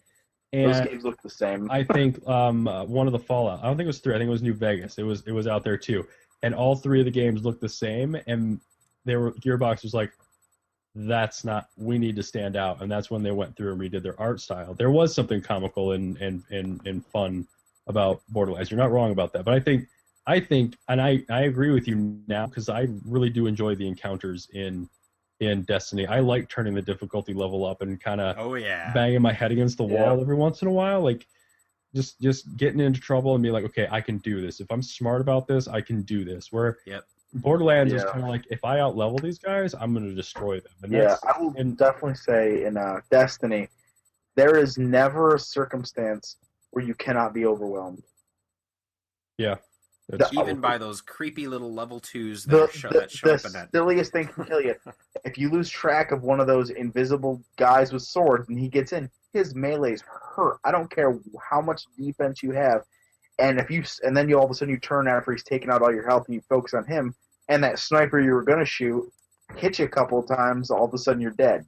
And those games look the same. I think one of the Fallout. I don't think it was 3. I think it was New Vegas. It was out there too, and all 3 of the games looked the same. And Gearbox was like, "That's not. We need to stand out." And that's when they went through and redid their art style. There was something comical and fun about Borderlands. You're not wrong about that. But I think, and I agree with you now because I really do enjoy the encounters in Destiny. I like turning the difficulty level up and kind of banging my head against the wall every once in a while, like just getting into trouble and be like, okay, I can do this. If I'm smart about this, I can do this. Where Borderlands is Yeah. kind of like, if I out-level these guys, I'm going to destroy them. And Yeah, that's, I will definitely say in Destiny, there is never a circumstance where you cannot be overwhelmed. yeah. That's, Even by those creepy little level 2s that, The that show up in the that. silliest thing can kill you. If you lose track of one of those invisible guys with swords and he gets in, his melee's hurt. I don't care how much defense you have. And then you all of a sudden you turn after he's taken out all your health and you focus on him, and that sniper you were gonna shoot hit you a couple of times, all of a sudden you're dead.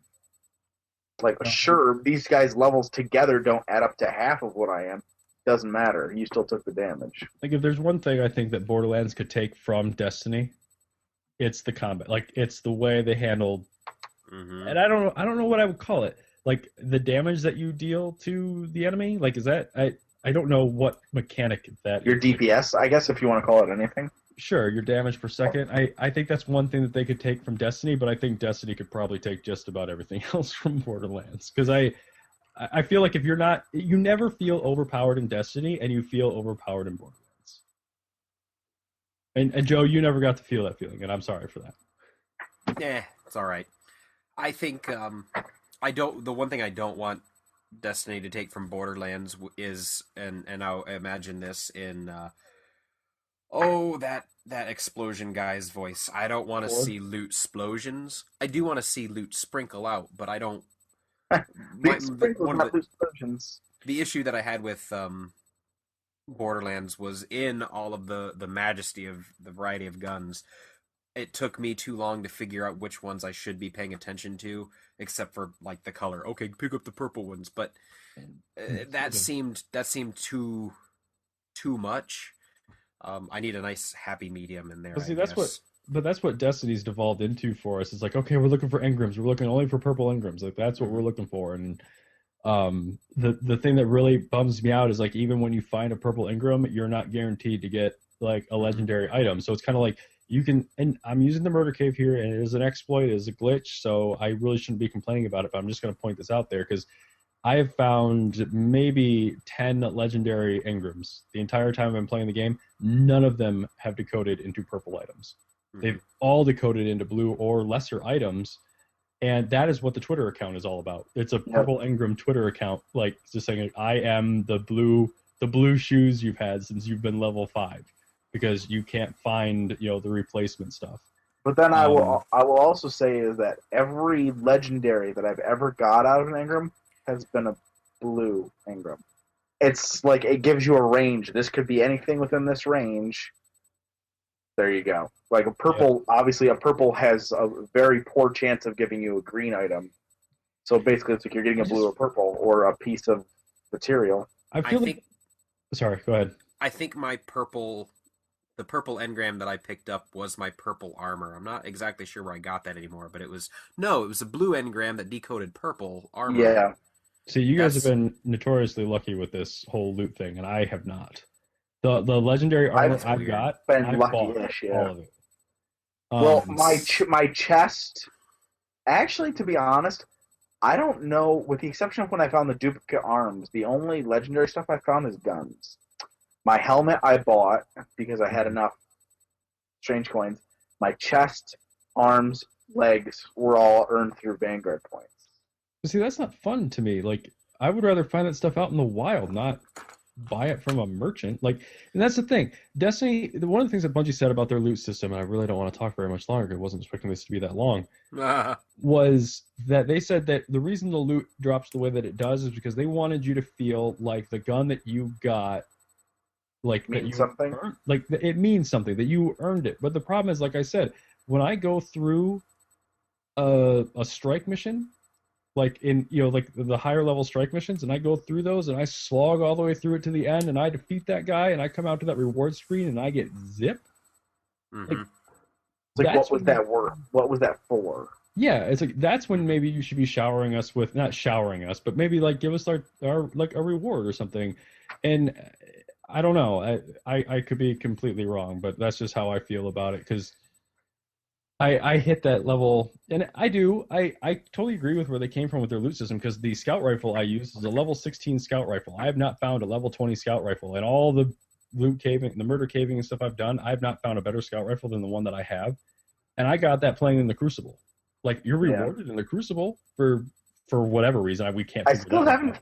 Like, sure, these guys' levels together don't add up to half of what I am. Doesn't matter. You still took the damage. like, if there's one thing I think that Borderlands could take from Destiny, it's the combat. Like, it's the way they handled, and I don't know what I would call it. Like, the damage that you deal to the enemy. Like, is that I don't know what mechanic that Your is. DPS, I guess, if you want to call it anything. Sure, your damage per second. I think that's one thing that they could take from Destiny, but I think Destiny could probably take just about everything else from Borderlands. Because I feel like if you never feel overpowered in Destiny, and you feel overpowered in Borderlands. And Joe, you never got to feel that feeling, and I'm sorry for that. Yeah, it's all right. I think I don't. The one thing I don't want Destiny to take from Borderlands is, and I'll imagine this in that explosion guy's voice. I don't want to see loot explosions. I do want to see loot sprinkle out, but I don't. The issue that I had with Borderlands was in all of the majesty of the variety of guns. It took me too long to figure out which ones I should be paying attention to, except for like the color. Okay, pick up the purple ones, but that seemed too much. I need a nice happy medium in there. Well, see, that's what Destiny's devolved into for us. It's like, okay, we're looking for engrams. We're looking only for purple engrams. Like, that's what we're looking for. And the thing that really bums me out is, like, even when you find a purple engram, you're not guaranteed to get like a legendary item. So it's kind of like you can. And I'm using the murder cave here, and it is an exploit, it is a glitch. So I really shouldn't be complaining about it. But I'm just going to point this out there because I have found maybe 10 legendary engrams the entire time I've been playing the game. None of them have decoded into purple items. They've all decoded into blue or lesser items, and that is what the Twitter account is all about. It's a purple engram Twitter account, like just saying, I am the blue shoes you've had since you've been level 5, because you can't find the replacement stuff. But then I will also say is that every legendary that I've ever got out of an engram has been a blue engram. It's like it gives you a range. This could be anything within this range. There you go. Like a purple, obviously a purple has a very poor chance of giving you a green item. So basically it's like you're getting a blue or purple or a piece of material. Sorry, go ahead. I think the purple engram that I picked up was my purple armor. I'm not exactly sure where I got that anymore, but it was a blue engram that decoded purple armor. Yeah. See, you guys have been notoriously lucky with this whole loot thing, and I have not. The legendary armor I've got, I've bought all of it. Well, my chest, actually, to be honest, I don't know, with the exception of when I found the duplicate arms, the only legendary stuff I found is guns. My helmet I bought because I had enough strange coins. My chest, arms, legs were all earned through Vanguard points. But see, that's not fun to me. Like, I would rather find that stuff out in the wild, not buy it from a merchant. Like, and that's the thing. Destiny, one of the things that Bungie said about their loot system, and I really don't want to talk very much longer because I wasn't expecting this to be that long, was that they said that the reason the loot drops the way that it does is because they wanted you to feel like the gun that you got, like, means something. Like, it means something, that you earned it. But the problem is, like I said, when I go through a strike mission, like in like the higher level strike missions, and I go through those and I slog all the way through it to the end and I defeat that guy and I come out to that reward screen and I get zip. Mm-hmm. Like what was that worth? What was that for? Yeah, it's like that's when maybe you should be showering us with, not showering us, but maybe like give us our like a reward or something. And I don't know, I could be completely wrong, but that's just how I feel about it, because I hit that level, and I totally agree with where they came from with their loot system, because the scout rifle I use is a level 16 scout rifle. I have not found a level 20 scout rifle in all the loot caving, the murder caving and stuff I've done, I've not found a better scout rifle than the one that I have, and I got that playing in the Crucible. Like you're rewarded in the Crucible for whatever reason. We can't. I still haven't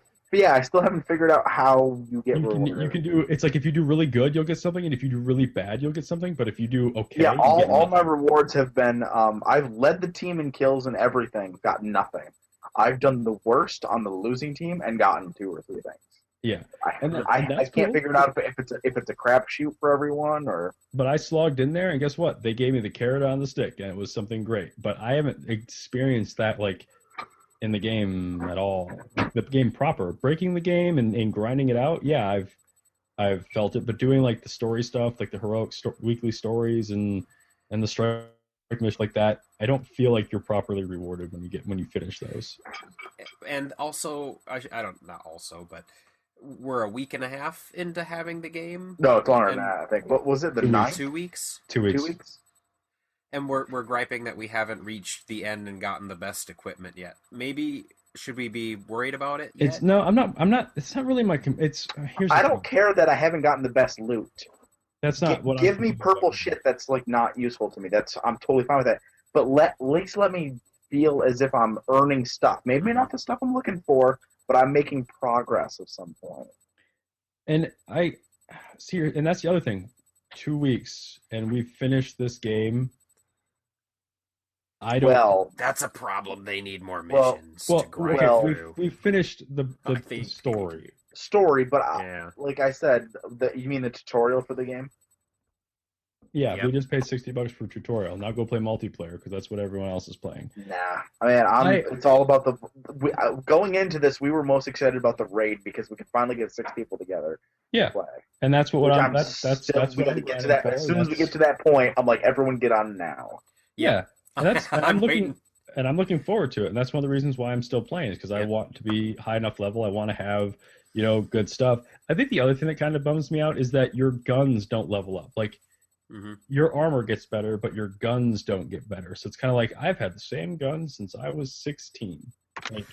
figured out how you get rewarded. You can do. It's like if you do really good, you'll get something, and if you do really bad, you'll get something. But if you do okay, yeah, all my rewards have been. I've led the team in kills and everything, got nothing. I've done the worst on the losing team and gotten 2 or 3 things. Yeah, I can't figure it out if it's a crapshoot for everyone or. But I slogged in there, and guess what? They gave me the carrot on the stick, and it was something great. But I haven't experienced that like in the game at all. Like, the game proper, breaking the game and grinding it out. Yeah, I've felt it. But doing like the story stuff, like the heroic weekly stories and the strike mission like that, I don't feel like you're properly rewarded when you finish those. And also, not also, but we're a week and a half into having the game. No, it's longer than that, I think. What was it? The 9th? 2 weeks. 2 weeks. 2 weeks. And we're griping that we haven't reached the end and gotten the best equipment yet. Maybe should we be worried about it yet? I'm not. It's not really my. I don't care that I haven't gotten the best loot. That's not what. Give me purple shit that's like not useful to me. I'm totally fine with that. But at least let me feel as if I'm earning stuff. Maybe not the stuff I'm looking for, but I'm making progress at some point. And I see, and that's the other thing. 2 weeks, and we've finished this game. That's a problem. They need more missions to grind through. We finished the story. But like I said, you mean the tutorial for the game? Yeah, yep. We just paid $60 for tutorial. Now go play multiplayer because that's what everyone else is playing. Nah, I mean, it's all about going into this. We were most excited about the raid because we could finally get 6 people together. Yeah, to play. And that's what I'm. That's we got to get to that. As soon as we get to that point, I'm like, everyone get on now. Yeah, and I'm looking forward to it, and that's one of the reasons why I'm still playing is because I want to be high enough level. I want to have good stuff. I think the other thing that kind of bums me out is that your guns don't level up. Like. Mm-hmm. Your armor gets better, but your guns don't get better. So it's kind of like I've had the same gun since I was 16. Like,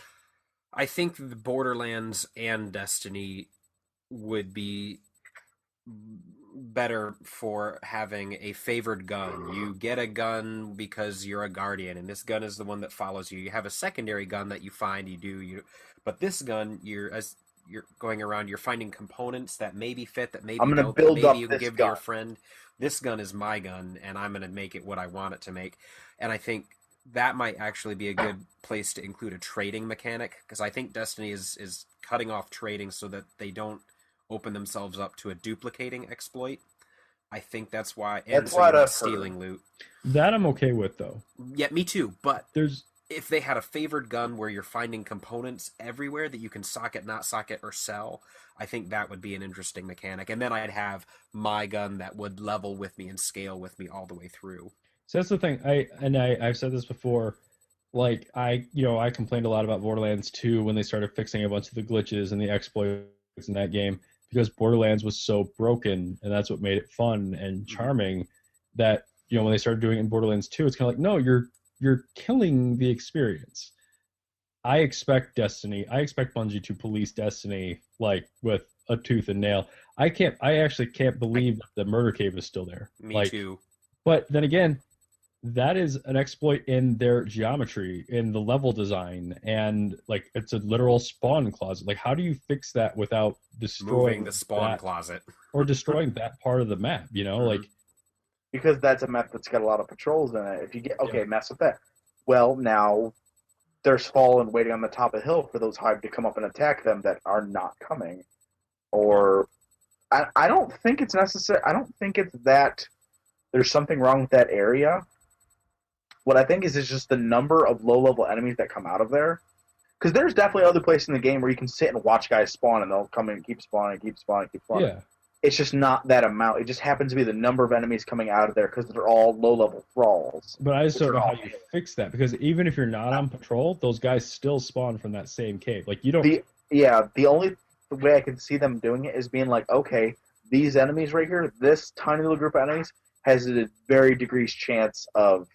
I think the Borderlands and Destiny would be better for having a favored gun. You get a gun because you're a guardian, and this gun is the one that follows you. You have a secondary gun that you find. But this gun, as you're going around, you're finding components that maybe fit, that maybe don't, that maybe you can give to your friend. This gun is my gun, and I'm going to make it what I want it to make. And I think that might actually be a good place to include a trading mechanic, because I think Destiny is cutting off trading so that they don't open themselves up to a duplicating exploit. I think that's why. And so you're not stealing loot. That I'm okay with, though. Yeah, me too. But if they had a favored gun where you're finding components everywhere that you can socket, not socket, or sell, I think that would be an interesting mechanic. And then I'd have my gun that would level with me and scale with me all the way through. So that's the thing. I've said this before. Like I complained a lot about Borderlands 2 when they started fixing a bunch of the glitches and the exploits in that game because Borderlands was so broken, and that's what made it fun and charming. That when they started doing it in Borderlands 2, it's kind of like, no, you're killing the experience. I expect Bungie to police Destiny like with a tooth and nail. I actually can't believe that the murder cave is still there. Me too. But then again, that is an exploit in their geometry, in the level design, and like it's a literal spawn closet. Like, how do you fix that without destroying the spawn closet or destroying that part of the map? Like because that's a map that's got a lot of patrols in it. If you get mess with that, well now. There's fallen waiting on the top of the hill for those hive to come up and attack them that are not coming. Or I don't think it's necessary. I don't think it's that there's something wrong with that area. What I think is it's just the number of low-level enemies that come out of there. Because there's definitely other places in the game where you can sit and watch guys spawn and they'll come in and keep spawning, keep spawning, keep spawning. Yeah. It's just not that amount. It just happens to be the number of enemies coming out of there because they're all low-level thralls. But I just don't know how you fix that, because even if you're not on patrol, those guys still spawn from that same cave. Like, you don't... The only way I can see them doing it is being like, okay, these enemies right here, this tiny little group of enemies has a very decreased chance of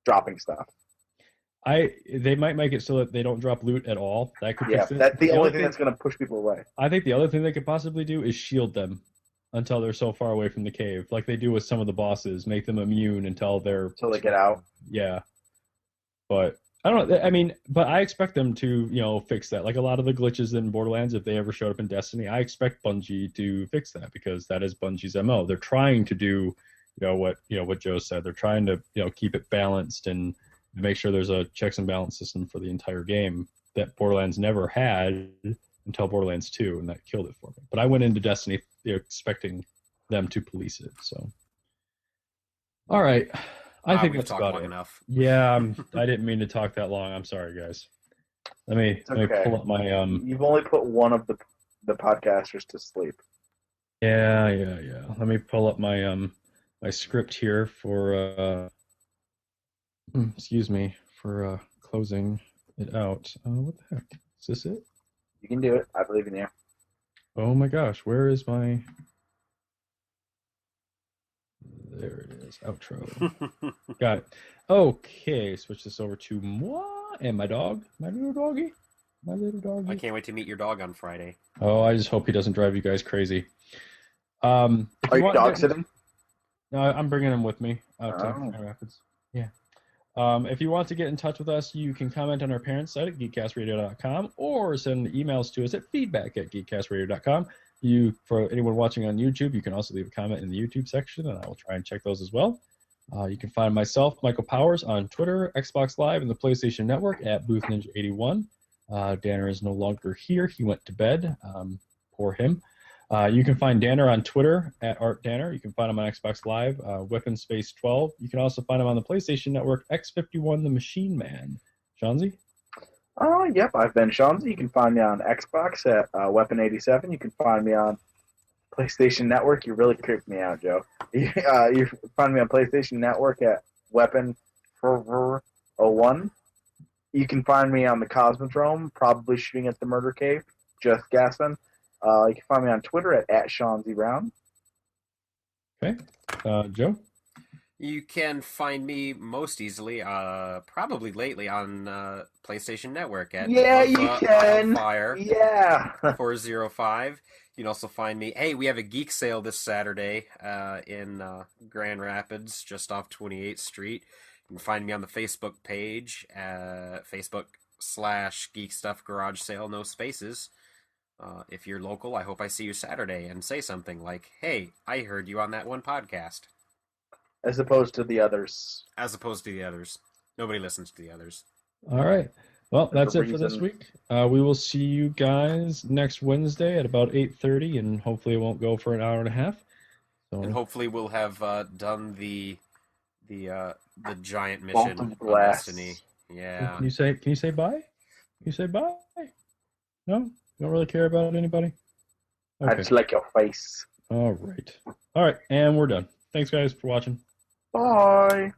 dropping stuff. They might make it so that they don't drop loot at all. That could fix it. That's the only thing that's going to push people away. I think the other thing they could possibly do is shield them. until they're so far away from the cave, like they do with some of the bosses, make them immune until they're Until they get out. Yeah, but I don't know. I mean, but I expect them to fix that. Like a lot of the glitches in Borderlands, if they ever showed up in Destiny, I expect Bungie to fix that because that is Bungie's MO. They're trying to do what Joe said. They're trying to keep it balanced and make sure there's a checks and balance system for the entire game that Borderlands never had until Borderlands 2, and that killed it for me. But I went into Destiny expecting them to police it. So, all right, I think we've that's talked about long it. enough. Yeah, I didn't mean to talk that long. I'm sorry, guys. Let me pull up my You've only put one of the podcasters to sleep. Yeah. Let me pull up my my script here for excuse me for closing it out. What the heck? Is this it? You can do it. I believe in you. Oh my gosh, where is my? There it is. Outro. Got it. Okay, switch this over to moi and my dog, my little doggy. I can't wait to meet your dog on Friday. Oh, I just hope he doesn't drive you guys crazy. Are you dog sitting? No, I'm bringing him with me out to Oh. Grand Rapids. Yeah. If you want to get in touch with us, you can comment on our parent site at geekcastradio.com or send emails to us at feedback@geekcastradio.com. For anyone watching on YouTube, you can also leave a comment in the YouTube section, and I will try and check those as well. You can find myself, Michael Powers, on Twitter, Xbox Live, and the PlayStation Network at BoothNinja81. Danner is no longer here. He went to bed. Poor him. You can find Danner on Twitter at Art Danner. You can find him on Xbox Live, Weapon Space 12. You can also find him on the PlayStation Network, X51 the Machine Man. Shanzi? Yep, I've been Shanzi. You can find me on Xbox at Weapon87. You can find me on PlayStation Network. You really creeped me out, Joe. You find me on PlayStation Network at Weapon01. You can find me on the Cosmodrome, probably shooting at the Murder Cave, just guessing. You can find me on Twitter at @SeanZBrown. Okay. Joe? You can find me most easily, probably lately, on PlayStation Network at you can. Fire Yeah. 405. You can also find me. Hey, we have a geek sale this Saturday in Grand Rapids, just off 28th Street. You can find me on the Facebook page, Facebook.com/Geek Stuff Garage Sale, no spaces. If you're local, I hope I see you Saturday and say something like, "Hey, I heard you on that one podcast." As opposed to the others. As opposed to the others. Nobody listens to the others. All right. Well, that's it for this week. We will see you guys next Wednesday at about 8:30, and hopefully it won't go for an hour and a half. So... And hopefully we'll have done the giant mission of Destiny. Yeah. Can you say bye? Can you say bye? No? You don't really care about anybody? Okay. I just like your face. All right, and we're done. Thanks, guys, for watching. Bye.